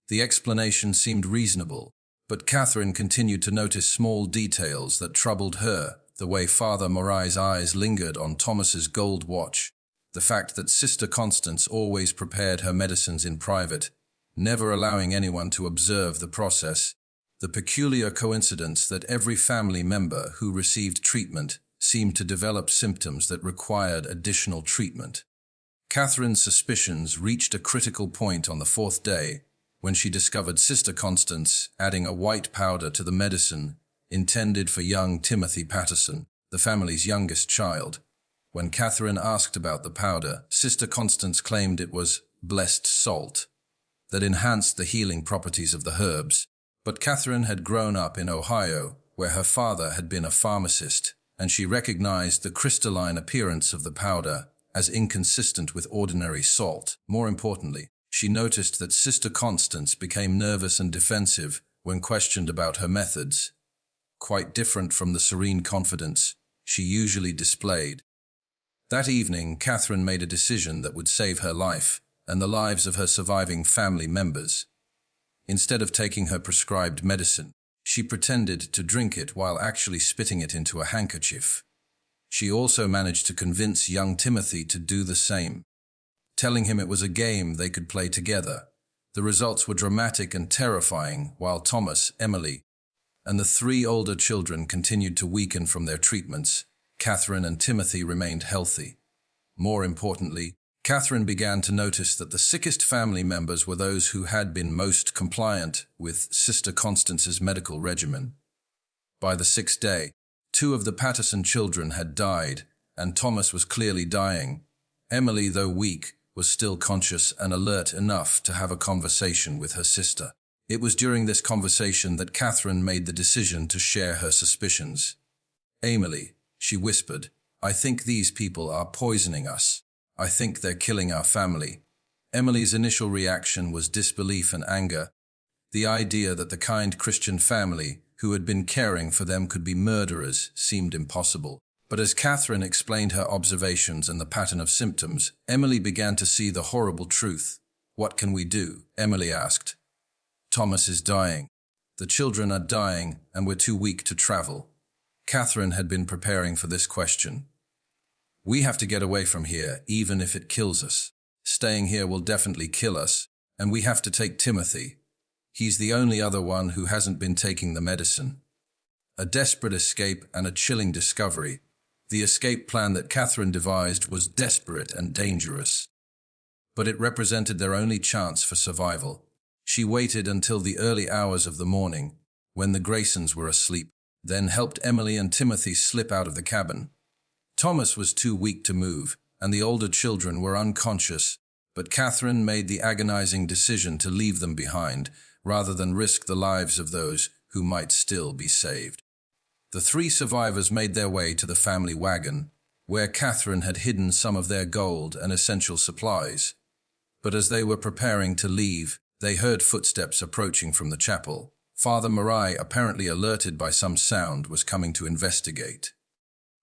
The explanation seemed reasonable, but Catherine continued to notice small details that troubled her, the way Father Morai's eyes lingered on Thomas's gold watch, the fact that Sister Constance always prepared her medicines in private, never allowing anyone to observe the process, the peculiar coincidence that every family member who received treatment seemed to develop symptoms that required additional treatment. Catherine's suspicions reached a critical point on the fourth day, when she discovered Sister Constance adding a white powder to the medicine intended for young Timothy Patterson, the family's youngest child. When Catherine asked about the powder, Sister Constance claimed it was blessed salt that enhanced the healing properties of the herbs. But Catherine had grown up in Ohio, where her father had been a pharmacist, and she recognized the crystalline appearance of the powder as inconsistent with ordinary salt. More importantly, she noticed that Sister Constance became nervous and defensive when questioned about her methods, quite different from the serene confidence she usually displayed. That evening, Catherine made a decision that would save her life and the lives of her surviving family members. Instead of taking her prescribed medicine, she pretended to drink it while actually spitting it into a handkerchief. She also managed to convince young Timothy to do the same, telling him it was a game they could play together. The results were dramatic and terrifying, while Thomas, Emily, and the three older children continued to weaken from their treatments. Catherine and Timothy remained healthy. More importantly, Catherine began to notice that the sickest family members were those who had been most compliant with Sister Constance's medical regimen. By the 6th day, 2 of the Patterson children had died, and Thomas was clearly dying. Emily, though weak, was still conscious and alert enough to have a conversation with her sister. It was during this conversation that Catherine made the decision to share her suspicions. "Emily," she whispered, "I think these people are poisoning us. I think they're killing our family." Emily's initial reaction was disbelief and anger. The idea that the kind Christian family who had been caring for them could be murderers seemed impossible. But as Catherine explained her observations and the pattern of symptoms, Emily began to see the horrible truth. "What can we do?" Emily asked. "Thomas is dying. The children are dying, and we're too weak to travel." Catherine had been preparing for this question. "We have to get away from here, even if it kills us. Staying here will definitely kill us, and we have to take Timothy. He's the only other one who hasn't been taking the medicine." A desperate escape and a chilling discovery. The escape plan that Catherine devised was desperate and dangerous, but it represented their only chance for survival. She waited until the early hours of the morning, when the Graysons were asleep, then helped Emily and Timothy slip out of the cabin. Thomas was too weak to move, and the older children were unconscious, but Catherine made the agonizing decision to leave them behind, rather than risk the lives of those who might still be saved. The 3 survivors made their way to the family wagon, where Catherine had hidden some of their gold and essential supplies. But as they were preparing to leave, they heard footsteps approaching from the chapel. Father Murray, apparently alerted by some sound, was coming to investigate.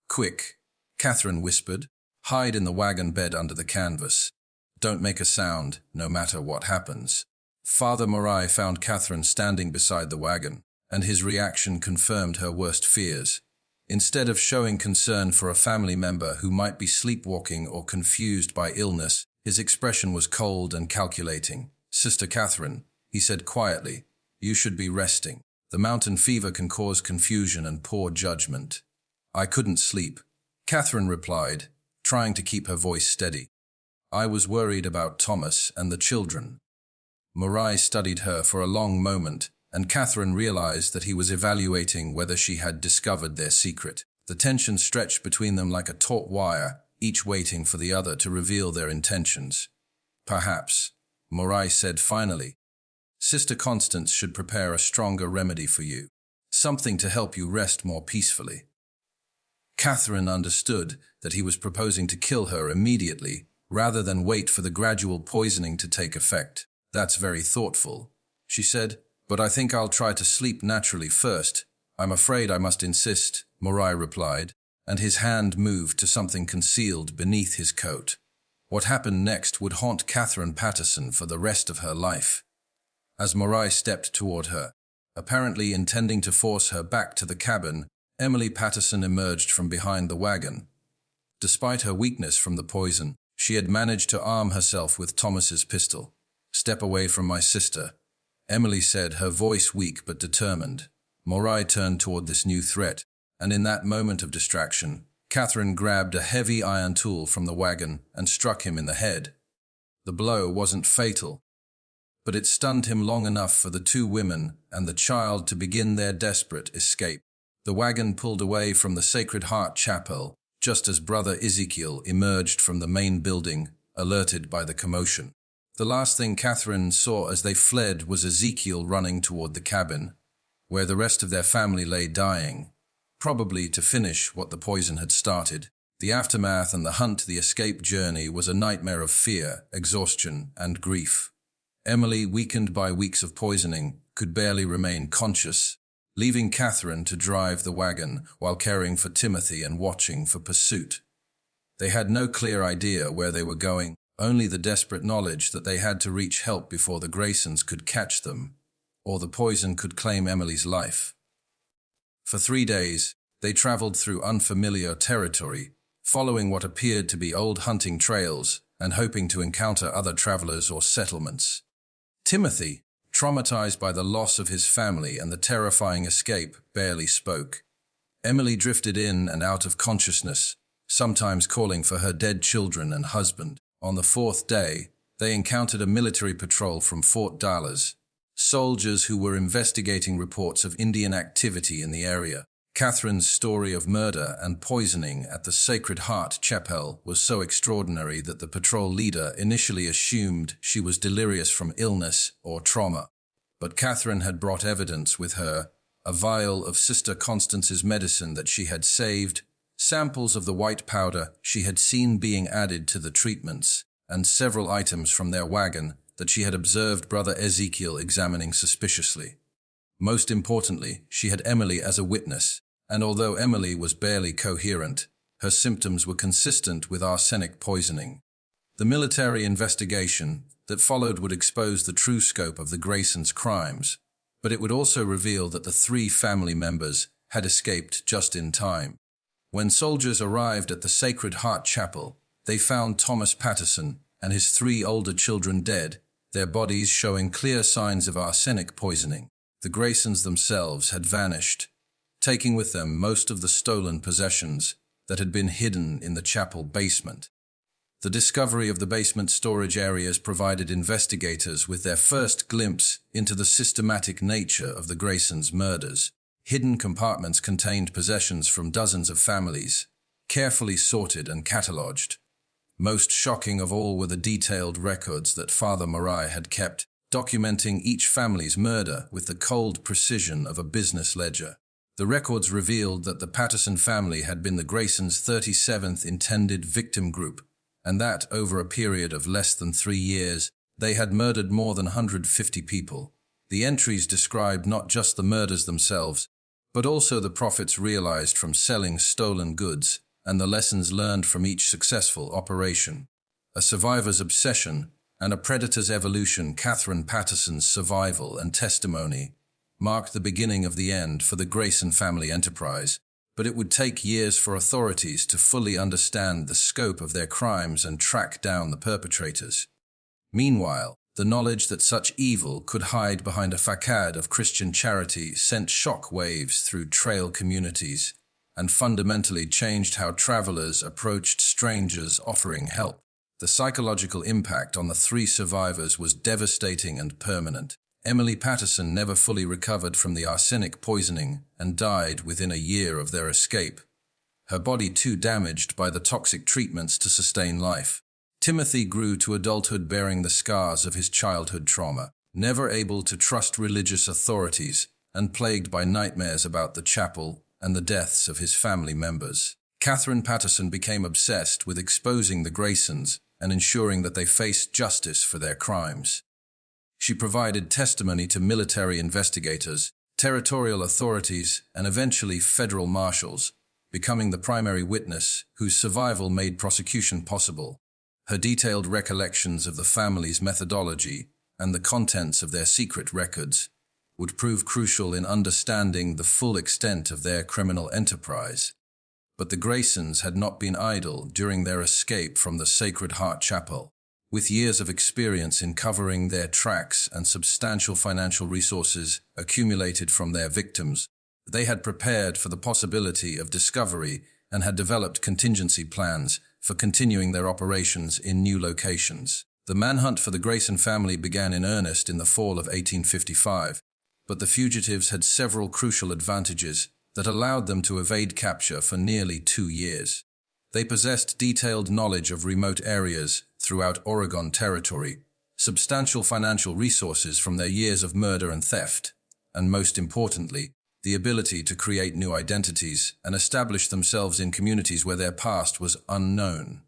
"Quick," Catherine whispered. "Hide in the wagon bed under the canvas. Don't make a sound, no matter what happens." Father Murray found Catherine standing beside the wagon, and his reaction confirmed her worst fears. Instead of showing concern for a family member who might be sleepwalking or confused by illness, his expression was cold and calculating. "Sister Catherine," he said quietly, "you should be resting. The mountain fever can cause confusion and poor judgment." "I couldn't sleep," Catherine replied, trying to keep her voice steady. "I was worried about Thomas and the children." Murray studied her for a long moment, and Catherine realized that he was evaluating whether she had discovered their secret. The tension stretched between them like a taut wire, each waiting for the other to reveal their intentions. "Perhaps," Murray said finally, "Sister Constance should prepare a stronger remedy for you, something to help you rest more peacefully." Catherine understood that he was proposing to kill her immediately, rather than wait for the gradual poisoning to take effect. "That's very thoughtful," she said, "but I think I'll try to sleep naturally first." "I'm afraid I must insist," Murray replied, and his hand moved to something concealed beneath his coat. What happened next would haunt Catherine Patterson for the rest of her life. As Murray stepped toward her, apparently intending to force her back to the cabin, Emily Patterson emerged from behind the wagon. Despite her weakness from the poison, she had managed to arm herself with Thomas's pistol. "Step away from my sister," Emily said, her voice weak but determined. Murray turned toward this new threat, and in that moment of distraction, Catherine grabbed a heavy iron tool from the wagon and struck him in the head. The blow wasn't fatal, but it stunned him long enough for the 2 women and the child to begin their desperate escape. The wagon pulled away from the Sacred Heart Chapel just as Brother Ezekiel emerged from the main building, alerted by the commotion. The last thing Catherine saw as they fled was Ezekiel running toward the cabin, where the rest of their family lay dying, probably to finish what the poison had started. The aftermath and the hunt, the escape journey, was a nightmare of fear, exhaustion, and grief. Emily, weakened by weeks of poisoning, could barely remain conscious, leaving Catherine to drive the wagon while caring for Timothy and watching for pursuit. They had no clear idea where they were going, only the desperate knowledge that they had to reach help before the Graysons could catch them, or the poison could claim Emily's life. For 3 days, they traveled through unfamiliar territory, following what appeared to be old hunting trails and hoping to encounter other travelers or settlements. Timothy, traumatized by the loss of his family and the terrifying escape, barely spoke. Emily drifted in and out of consciousness, sometimes calling for her dead children and husband. On the fourth day, they encountered a military patrol from Fort Dallas, soldiers who were investigating reports of Indian activity in the area. Catherine's story of murder and poisoning at the Sacred Heart Chapel was so extraordinary that the patrol leader initially assumed she was delirious from illness or trauma. But Catherine had brought evidence with her, a vial of Sister Constance's medicine that she had saved, samples of the white powder she had seen being added to the treatments, and several items from their wagon that she had observed Brother Ezekiel examining suspiciously. Most importantly, she had Emily as a witness, and although Emily was barely coherent, her symptoms were consistent with arsenic poisoning. The military investigation that followed would expose the true scope of the Graysons' crimes, but it would also reveal that the 3 family members had escaped just in time. When soldiers arrived at the Sacred Heart Chapel, they found Thomas Patterson and his 3 older children dead, their bodies showing clear signs of arsenic poisoning. The Graysons themselves had vanished, taking with them most of the stolen possessions that had been hidden in the chapel basement. The discovery of the basement storage areas provided investigators with their first glimpse into the systematic nature of the Graysons' murders. Hidden compartments contained possessions from dozens of families, carefully sorted and catalogued. Most shocking of all were the detailed records that Father Marai had kept, documenting each family's murder with the cold precision of a business ledger. The records revealed that the Patterson family had been the Graysons' 37th intended victim group, and that, over a period of less than 3 years, they had murdered more than 150 people. The entries described not just the murders themselves, but also the profits realized from selling stolen goods and the lessons learned from each successful operation. A survivor's obsession and a predator's evolution. Catherine Patterson's survival and testimony marked the beginning of the end for the Grayson family enterprise, but it would take years for authorities to fully understand the scope of their crimes and track down the perpetrators. Meanwhile, the knowledge that such evil could hide behind a facade of Christian charity sent shock waves through trail communities and fundamentally changed how travelers approached strangers offering help. The psychological impact on the 3 survivors was devastating and permanent. Emily Patterson never fully recovered from the arsenic poisoning and died within a year of their escape, her body too damaged by the toxic treatments to sustain life. Timothy grew to adulthood bearing the scars of his childhood trauma, never able to trust religious authorities and plagued by nightmares about the chapel and the deaths of his family members. Catherine Patterson became obsessed with exposing the Graysons and ensuring that they faced justice for their crimes. She provided testimony to military investigators, territorial authorities, and eventually federal marshals, becoming the primary witness whose survival made prosecution possible. Her detailed recollections of the family's methodology and the contents of their secret records would prove crucial in understanding the full extent of their criminal enterprise. But the Graysons had not been idle during their escape from the Sacred Heart Chapel. With years of experience in covering their tracks and substantial financial resources accumulated from their victims, they had prepared for the possibility of discovery and had developed contingency plans for continuing their operations in new locations. The manhunt for the Grayson family began in earnest in the fall of 1855, but the fugitives had several crucial advantages that allowed them to evade capture for nearly 2 years. They possessed detailed knowledge of remote areas throughout Oregon Territory, substantial financial resources from their years of murder and theft, and most importantly, the ability to create new identities and establish themselves in communities where their past was unknown.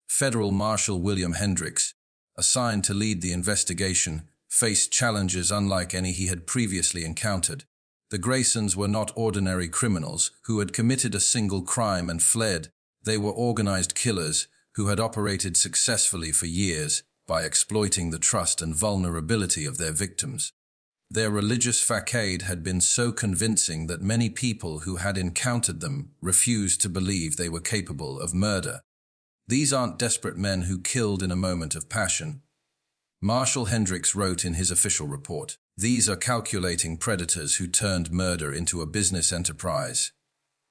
Federal Marshal William Hendricks, assigned to lead the investigation, faced challenges unlike any he had previously encountered. The Graysons were not ordinary criminals who had committed a single crime and fled. They were organized killers who had operated successfully for years by exploiting the trust and vulnerability of their victims. Their religious facade had been so convincing that many people who had encountered them refused to believe they were capable of murder. These aren't desperate men who killed in a moment of passion, Marshal Hendricks wrote in his official report. These are calculating predators who turned murder into a business enterprise.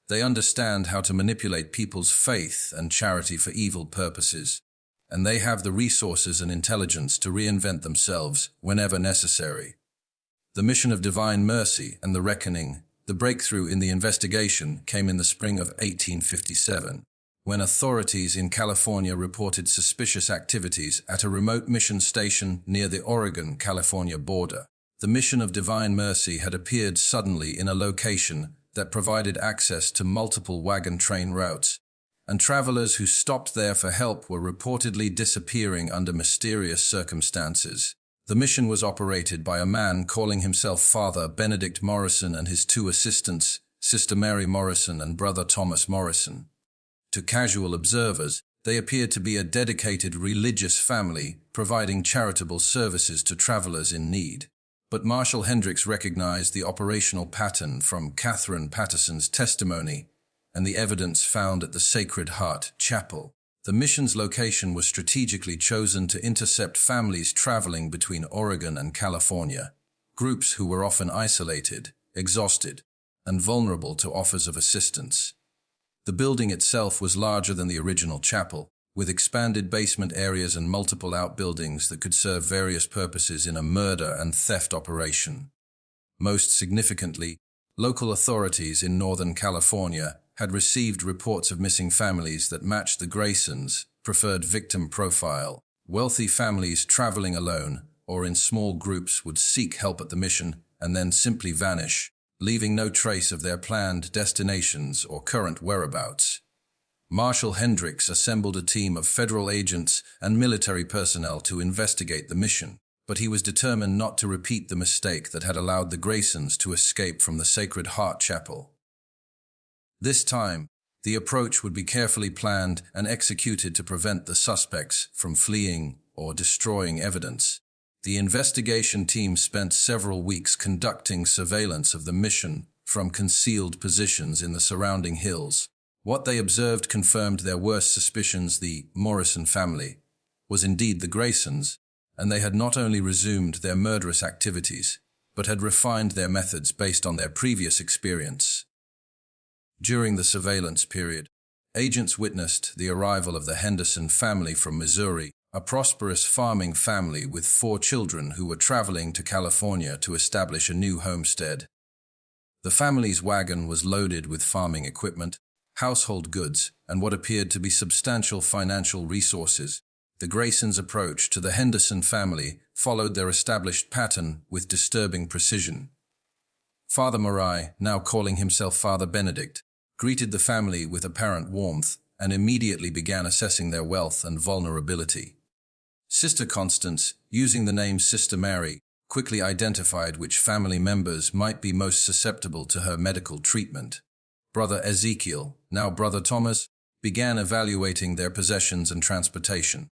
They understand how to manipulate people's faith and charity for evil purposes, and they have the resources and intelligence to reinvent themselves whenever necessary. The mission of divine mercy and the reckoning, the breakthrough in the investigation, came in the spring of 1857, when authorities in California reported suspicious activities at a remote mission station near the Oregon-California border. The mission of divine mercy had appeared suddenly in a location that provided access to multiple wagon train routes, and travelers who stopped there for help were reportedly disappearing under mysterious circumstances. The mission was operated by a man calling himself Father Benedict Morrison and his two assistants, Sister Mary Morrison and Brother Thomas Morrison. To casual observers, they appeared to be a dedicated religious family providing charitable services to travelers in need. But Marshal Hendricks recognized the operational pattern from Catherine Patterson's testimony and the evidence found at the Sacred Heart Chapel. The mission's location was strategically chosen to intercept families traveling between Oregon and California, groups who were often isolated, exhausted, and vulnerable to offers of assistance. The building itself was larger than the original chapel, with expanded basement areas and multiple outbuildings that could serve various purposes in a murder and theft operation. Most significantly, local authorities in Northern California had received reports of missing families that matched the Graysons' preferred victim profile. Wealthy families traveling alone or in small groups would seek help at the mission and then simply vanish, leaving no trace of their planned destinations or current whereabouts. Marshal Hendricks assembled a team of federal agents and military personnel to investigate the mission, but he was determined not to repeat the mistake that had allowed the Graysons to escape from the Sacred Heart Chapel. This time, the approach would be carefully planned and executed to prevent the suspects from fleeing or destroying evidence. The investigation team spent several weeks conducting surveillance of the mission from concealed positions in the surrounding hills. What they observed confirmed their worst suspicions. The Morrison family was indeed the Graysons, and they had not only resumed their murderous activities, but had refined their methods based on their previous experience. During the surveillance period, agents witnessed the arrival of the Henderson family from Missouri, a prosperous farming family with 4 children who were traveling to California to establish a new homestead. The family's wagon was loaded with farming equipment, household goods, and what appeared to be substantial financial resources. The Graysons' approach to the Henderson family followed their established pattern with disturbing precision. Father Murray, now calling himself Father Benedict, greeted the family with apparent warmth and immediately began assessing their wealth and vulnerability. Sister Constance, using the name Sister Mary, quickly identified which family members might be most susceptible to her medical treatment. Brother Ezekiel, now Brother Thomas, began evaluating their possessions and transportation.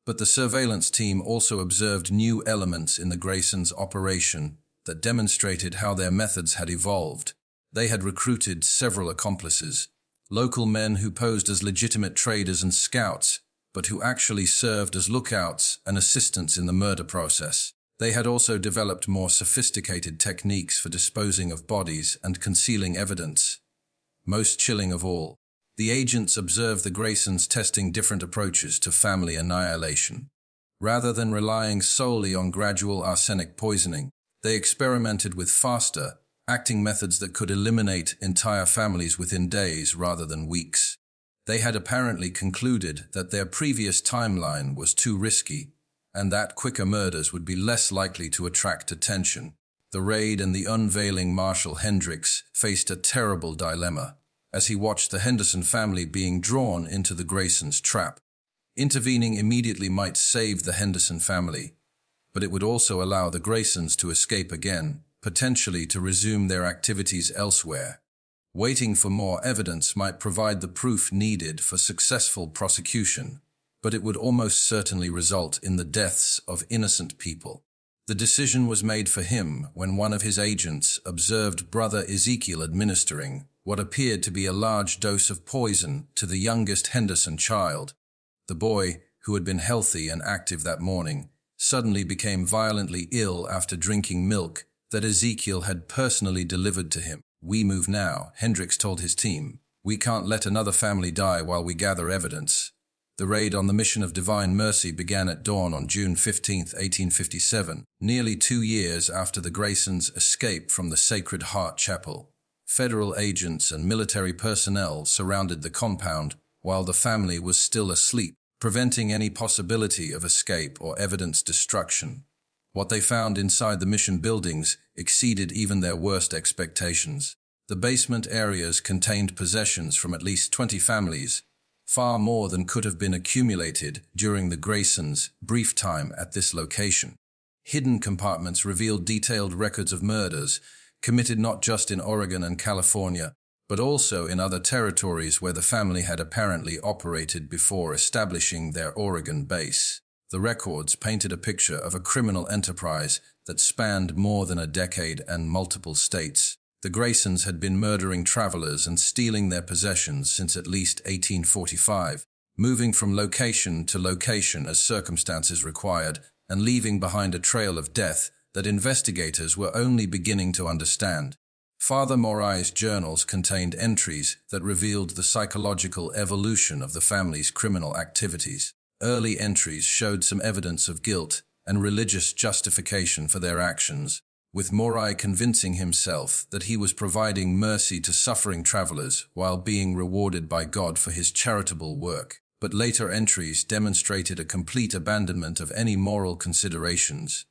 But the surveillance team also observed new elements in the Graysons' operation that demonstrated how their methods had evolved. They had recruited several accomplices, local men who posed as legitimate traders and scouts, but who actually served as lookouts and assistants in the murder process. They had also developed more sophisticated techniques for disposing of bodies and concealing evidence. Most chilling of all, the agents observed the Graysons testing different approaches to family annihilation. Rather than relying solely on gradual arsenic poisoning, they experimented with faster, acting methods that could eliminate entire families within days rather than weeks. They had apparently concluded that their previous timeline was too risky, and that quicker murders would be less likely to attract attention. The raid and the unveiling Marshal Hendricks faced a terrible dilemma as he watched the Henderson family being drawn into the Graysons' trap. Intervening immediately might save the Henderson family, but it would also allow the Graysons to escape again, potentially to resume their activities elsewhere. Waiting for more evidence might provide the proof needed for successful prosecution, but it would almost certainly result in the deaths of innocent people. The decision was made for him when one of his agents observed Brother Ezekiel administering what appeared to be a large dose of poison to the youngest Henderson child. The boy, who had been healthy and active that morning, suddenly became violently ill after drinking milk that Ezekiel had personally delivered to him. "We move now," Hendricks told his team. We can't let another family die while we gather evidence. The raid on the mission of divine mercy began at dawn on June 15, 1857, nearly 2 years after the Graysons' escape from the Sacred Heart Chapel. Federal agents and military personnel surrounded the compound while the family was still asleep, preventing any possibility of escape or evidence destruction. What they found inside the mission buildings exceeded even their worst expectations. The basement areas contained possessions from at least 20 families, far more than could have been accumulated during the Graysons' brief time at this location. Hidden compartments revealed detailed records of murders committed not just in Oregon and California, but also in other territories where the family had apparently operated before establishing their Oregon base. The records painted a picture of a criminal enterprise that spanned more than a decade and multiple states. The Graysons had been murdering travelers and stealing their possessions since at least 1845, moving from location to location as circumstances required, and leaving behind a trail of death that investigators were only beginning to understand. Father Morai's journals contained entries that revealed the psychological evolution of the family's criminal activities. Early entries showed some evidence of guilt and religious justification for their actions, with Morai convincing himself that he was providing mercy to suffering travelers while being rewarded by God for his charitable work. But later entries demonstrated a complete abandonment of any moral considerations.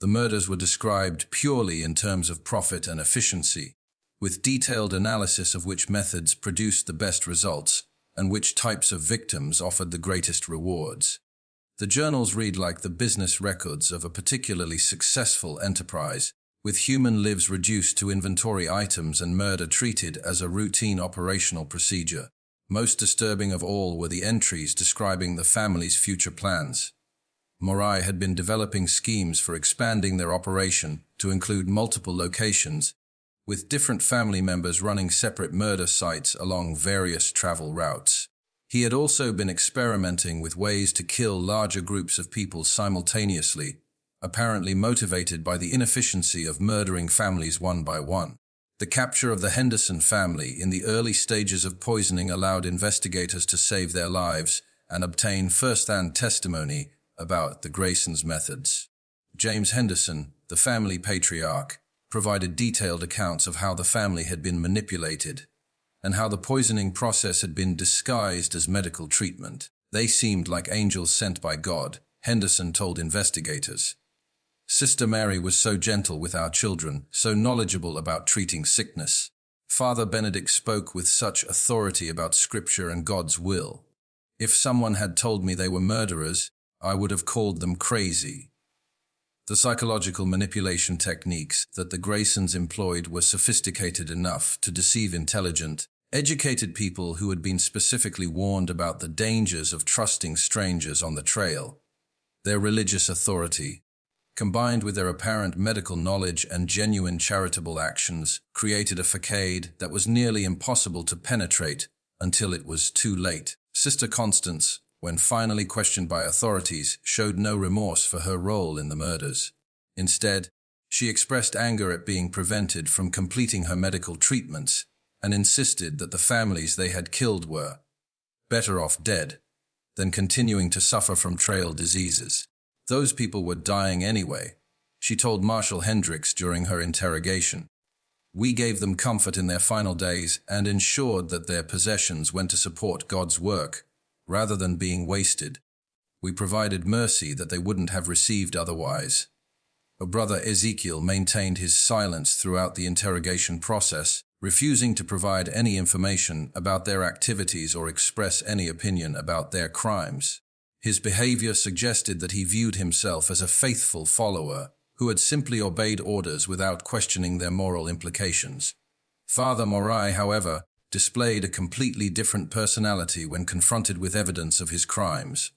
The murders were described purely in terms of profit and efficiency, with detailed analysis of which methods produced the best results and which types of victims offered the greatest rewards. The journals read like the business records of a particularly successful enterprise, with human lives reduced to inventory items and murder treated as a routine operational procedure. Most disturbing of all were the entries describing the family's future plans. Morai had been developing schemes for expanding their operation to include multiple locations, with different family members running separate murder sites along various travel routes. He had also been experimenting with ways to kill larger groups of people simultaneously, apparently motivated by the inefficiency of murdering families one by one. The capture of the Henderson family in the early stages of poisoning allowed investigators to save their lives and obtain first-hand testimony about the Graysons' methods. James Henderson, the family patriarch, provided detailed accounts of how the family had been manipulated and how the poisoning process had been disguised as medical treatment. They seemed like angels sent by God, Henderson told investigators. Sister Mary was so gentle with our children, so knowledgeable about treating sickness. Father Benedict spoke with such authority about Scripture and God's will. If someone had told me they were murderers, I would have called them crazy. The psychological manipulation techniques that the Graysons employed were sophisticated enough to deceive intelligent, educated people who had been specifically warned about the dangers of trusting strangers on the trail. Their religious authority, combined with their apparent medical knowledge and genuine charitable actions, created a facade that was nearly impossible to penetrate until it was too late. Sister Constance, when finally questioned by authorities, showed no remorse for her role in the murders. Instead, she expressed anger at being prevented from completing her medical treatments and insisted that the families they had killed were better off dead than continuing to suffer from trail diseases. Those people were dying anyway, she told Marshal Hendricks during her interrogation. We gave them comfort in their final days and ensured that their possessions went to support God's work, rather than being wasted. We provided mercy that they wouldn't have received otherwise. Her brother Ezekiel maintained his silence throughout the interrogation process, refusing to provide any information about their activities or express any opinion about their crimes. His behavior suggested that he viewed himself as a faithful follower who had simply obeyed orders without questioning their moral implications. Father Morai, however, displayed a completely different personality when confronted with evidence of his crimes.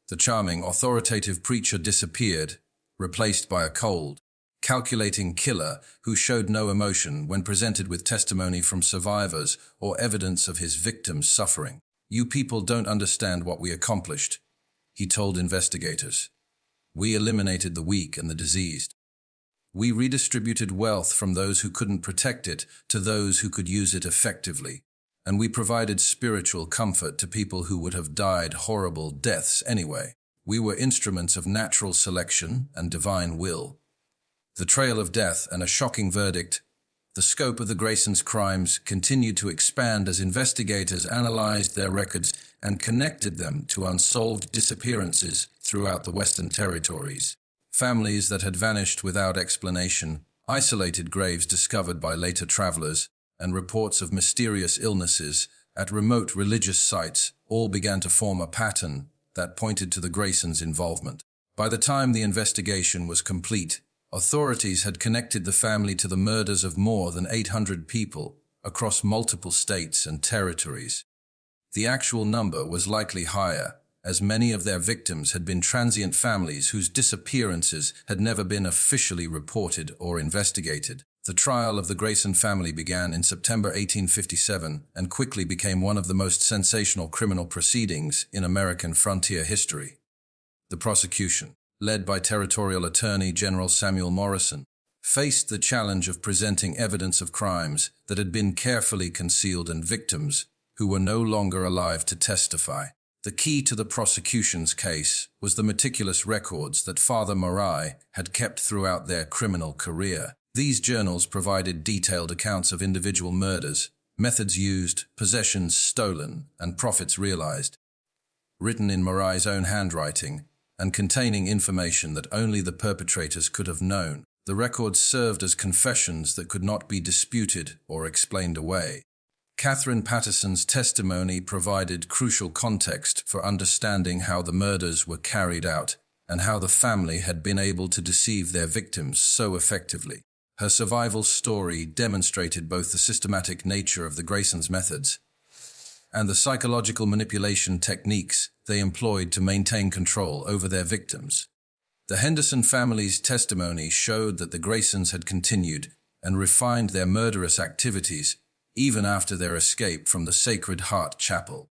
The charming, authoritative preacher disappeared, replaced by a cold, calculating killer who showed no emotion when presented with testimony from survivors or evidence of his victims' suffering. You people don't understand what we accomplished, he told investigators. We eliminated the weak and the diseased. We redistributed wealth from those who couldn't protect it to those who could use it effectively. and we provided spiritual comfort to people who would have died horrible deaths anyway. We were instruments of natural selection and divine will. The trail of death and a shocking verdict. The scope of the Graysons' crimes continued to expand as investigators analyzed their records and connected them to unsolved disappearances throughout the Western Territories. Families that had vanished without explanation, isolated graves discovered by later travelers, and reports of mysterious illnesses at remote religious sites all began to form a pattern that pointed to the Graysons' involvement. By the time the investigation was complete, authorities had connected the family to the murders of more than 800 people across multiple states and territories. The actual number was likely higher, as many of their victims had been transient families whose disappearances had never been officially reported or investigated. The trial of the Grayson family began in September 1857 and quickly became one of the most sensational criminal proceedings in American frontier history. The prosecution, led by Territorial Attorney General Samuel Morrison, faced the challenge of presenting evidence of crimes that had been carefully concealed and victims who were no longer alive to testify. The key to the prosecution's case was the meticulous records that Father Morai had kept throughout their criminal career. These journals provided detailed accounts of individual murders, methods used, possessions stolen, and profits realized. Written in Morai's own handwriting and containing information that only the perpetrators could have known, the records served as confessions that could not be disputed or explained away. Catherine Patterson's testimony provided crucial context for understanding how the murders were carried out and how the family had been able to deceive their victims so effectively. Her survival story demonstrated both the systematic nature of the Graysons' methods and the psychological manipulation techniques they employed to maintain control over their victims. The Henderson family's testimony showed that the Graysons had continued and refined their murderous activities even after their escape from the Sacred Heart Chapel.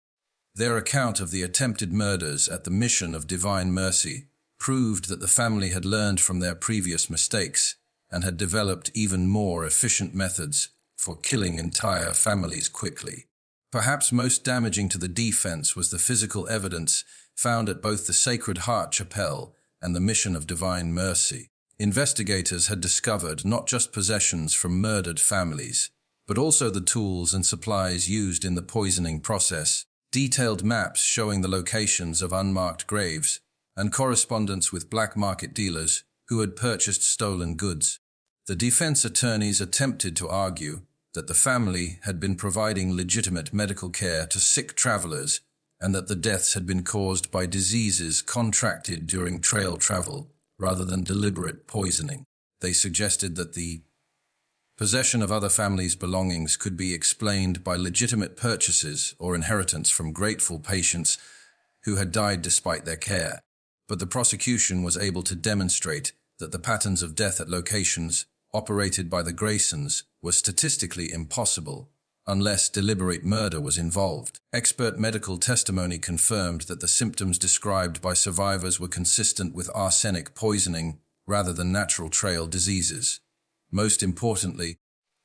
Their account of the attempted murders at the Mission of Divine Mercy proved that the family had learned from their previous mistakes and had developed even more efficient methods for killing entire families quickly. Perhaps most damaging to the defense was the physical evidence found at both the Sacred Heart Chapel and the Mission of Divine Mercy. Investigators had discovered not just possessions from murdered families, but also the tools and supplies used in the poisoning process, detailed maps showing the locations of unmarked graves, and correspondence with black market dealers who had purchased stolen goods. The defense attorneys attempted to argue that the family had been providing legitimate medical care to sick travelers and that the deaths had been caused by diseases contracted during trail travel rather than deliberate poisoning. They suggested that the possession of other families' belongings could be explained by legitimate purchases or inheritance from grateful patients who had died despite their care. But the prosecution was able to demonstrate that the patterns of death at locations operated by the Graysons were statistically impossible unless deliberate murder was involved. Expert medical testimony confirmed that the symptoms described by survivors were consistent with arsenic poisoning rather than natural trail diseases. Most importantly,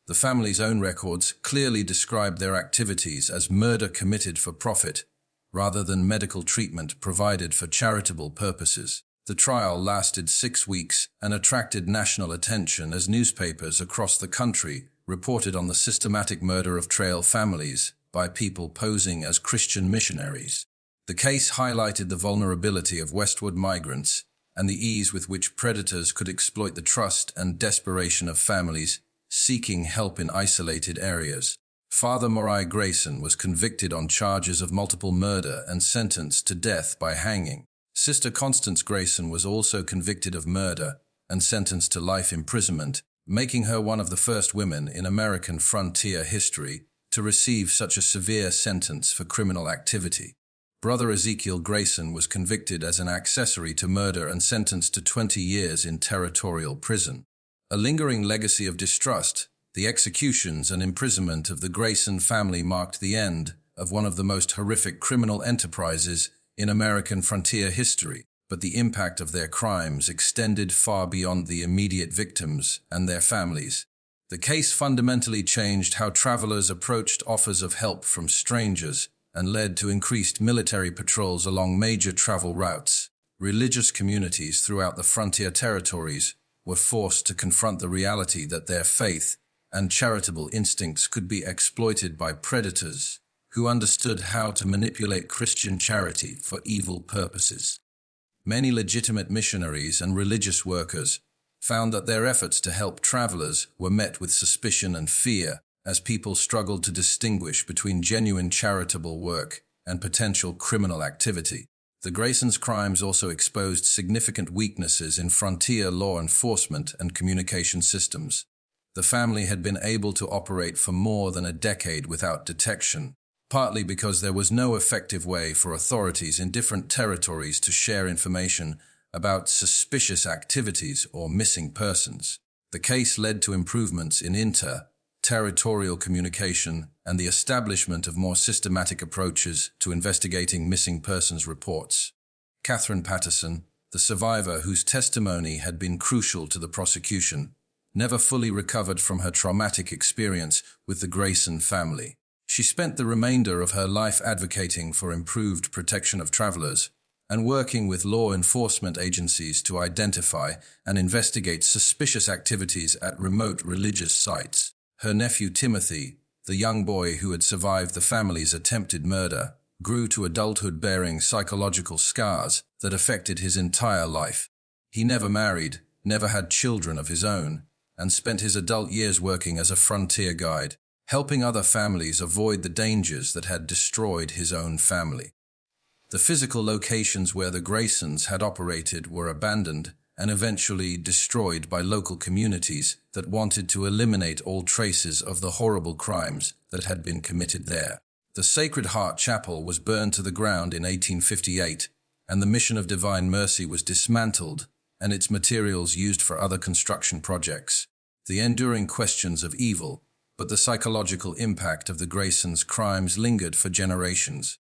the family's own records clearly described their activities as murder committed for profit rather than medical treatment provided for charitable purposes. The trial lasted 6 weeks and attracted national attention as newspapers across the country reported on the systematic murder of trail families by people posing as Christian missionaries. The case highlighted the vulnerability of westward migrants and the ease with which predators could exploit the trust and desperation of families seeking help in isolated areas. Father Morai Grayson was convicted on charges of multiple murder and sentenced to death by hanging. Sister Constance Grayson was also convicted of murder and sentenced to life imprisonment, making her one of the first women in American frontier history to receive such a severe sentence for criminal activity. Brother Ezekiel Grayson was convicted as an accessory to murder and sentenced to 20 years in territorial prison. A lingering legacy of distrust, the executions and imprisonment of the Grayson family marked the end of one of the most horrific criminal enterprises in American frontier history, but the impact of their crimes extended far beyond the immediate victims and their families. The case fundamentally changed how travelers approached offers of help from strangers and led to increased military patrols along major travel routes. Religious communities throughout the frontier territories were forced to confront the reality that their faith and charitable instincts could be exploited by predators who understood how to manipulate Christian charity for evil purposes. Many legitimate missionaries and religious workers found that their efforts to help travelers were met with suspicion and fear as people struggled to distinguish between genuine charitable work and potential criminal activity. The Grayson's crimes also exposed significant weaknesses in frontier law enforcement and communication systems. The family had been able to operate for more than a decade without detection, partly because there was no effective way for authorities in different territories to share information about suspicious activities or missing persons. The case led to improvements in inter-territorial communication and the establishment of more systematic approaches to investigating missing persons reports. Catherine Patterson, the survivor whose testimony had been crucial to the prosecution, never fully recovered from her traumatic experience with the Grayson family. She spent the remainder of her life advocating for improved protection of travelers and working with law enforcement agencies to identify and investigate suspicious activities at remote religious sites. Her nephew Timothy, the young boy who had survived the family's attempted murder, grew to adulthood bearing psychological scars that affected his entire life. He never married, never had children of his own, and spent his adult years working as a frontier guide, helping other families avoid the dangers that had destroyed his own family. The physical locations where the Graysons had operated were abandoned and eventually destroyed by local communities that wanted to eliminate all traces of the horrible crimes that had been committed there. The Sacred Heart Chapel was burned to the ground in 1858, and the Mission of Divine Mercy was dismantled and its materials used for other construction projects. The enduring questions of evil, but the psychological impact of the Graysons' crimes lingered for generations.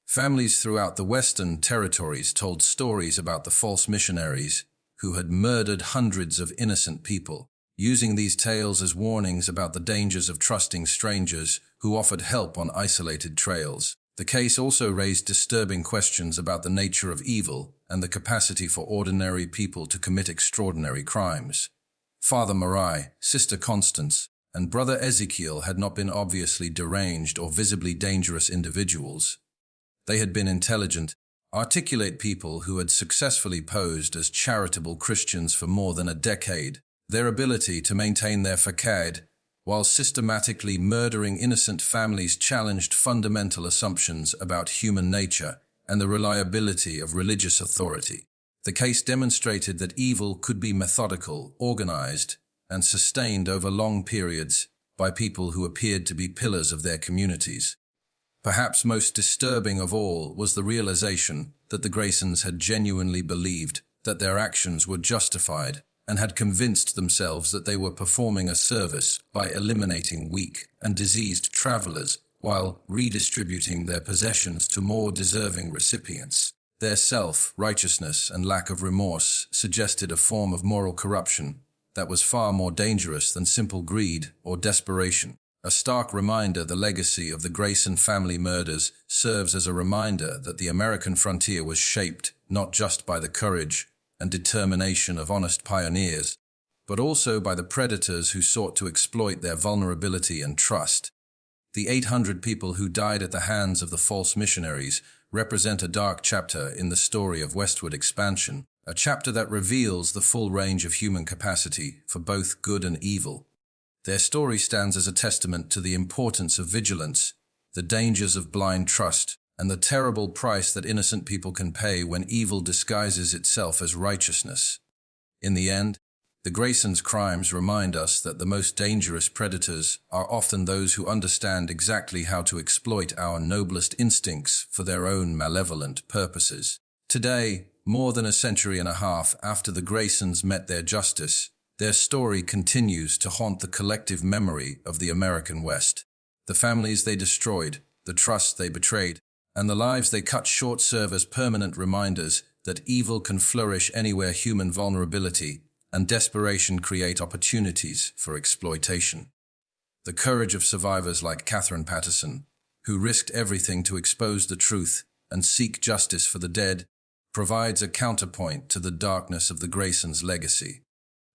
Families throughout the Western territories told stories about the false missionaries who had murdered hundreds of innocent people, using these tales as warnings about the dangers of trusting strangers who offered help on isolated trails. The case also raised disturbing questions about the nature of evil and the capacity for ordinary people to commit extraordinary crimes. Father Marai, Sister Constance, and Brother Ezekiel had not been obviously deranged or visibly dangerous individuals. They had been intelligent, articulate people who had successfully posed as charitable Christians for more than a decade. Their ability to maintain their facade while systematically murdering innocent families challenged fundamental assumptions about human nature and the reliability of religious authority. The case demonstrated that evil could be methodical, organized, and sustained over long periods by people who appeared to be pillars of their communities. Perhaps most disturbing of all was the realization that the Graysons had genuinely believed that their actions were justified and had convinced themselves that they were performing a service by eliminating weak and diseased travelers while redistributing their possessions to more deserving recipients. Their self-righteousness and lack of remorse suggested a form of moral corruption that was far more dangerous than simple greed or desperation. A stark reminder the legacy of the Grayson family murders serves as a reminder that the American frontier was shaped not just by the courage and determination of honest pioneers, but also by the predators who sought to exploit their vulnerability and trust. The 800 people who died at the hands of the false missionaries represent a dark chapter in the story of westward expansion, a chapter that reveals the full range of human capacity for both good and evil. Their story stands as a testament to the importance of vigilance, the dangers of blind trust, and the terrible price that innocent people can pay when evil disguises itself as righteousness. In the end, the Graysons' crimes remind us that the most dangerous predators are often those who understand exactly how to exploit our noblest instincts for their own malevolent purposes. Today, more than a century and a half after the Graysons met their justice, their story continues to haunt the collective memory of the American West. The families they destroyed, the trust they betrayed, and the lives they cut short serve as permanent reminders that evil can flourish anywhere human vulnerability and desperation create opportunities for exploitation. The courage of survivors like Catherine Patterson, who risked everything to expose the truth and seek justice for the dead, provides a counterpoint to the darkness of the Graysons' legacy.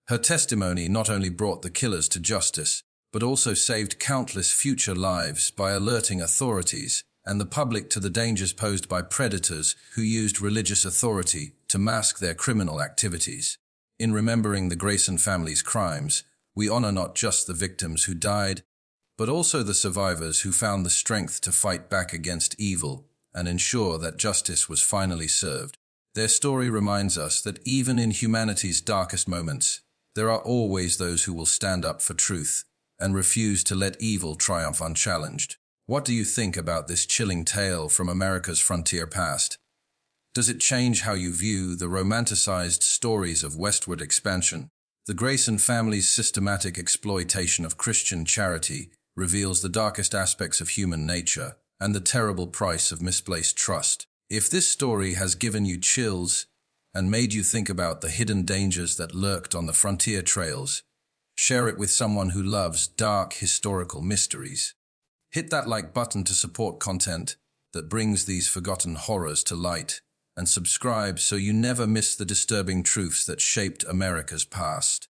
Her testimony not only brought the killers to justice, but also saved countless future lives by alerting authorities and the public to the dangers posed by predators who used religious authority to mask their criminal activities. In remembering the Grayson family's crimes, we honor not just the victims who died, but also the survivors who found the strength to fight back against evil and ensure that justice was finally served. Their story reminds us that even in humanity's darkest moments, there are always those who will stand up for truth and refuse to let evil triumph unchallenged. What do you think about this chilling tale from America's frontier past? Does it change how you view the romanticized stories of westward expansion? The Grayson family's systematic exploitation of Christian charity reveals the darkest aspects of human nature and the terrible price of misplaced trust. If this story has given you chills and made you think about the hidden dangers that lurked on the frontier trails, share it with someone who loves dark historical mysteries. Hit that like button to support content that brings these forgotten horrors to light, and subscribe so you never miss the disturbing truths that shaped America's past.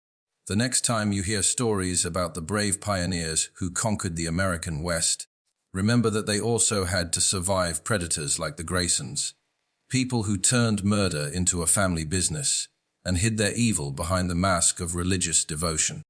The next time you hear stories about the brave pioneers who conquered the American West, remember that they also had to survive predators like the Graysons, people who turned murder into a family business and hid their evil behind the mask of religious devotion.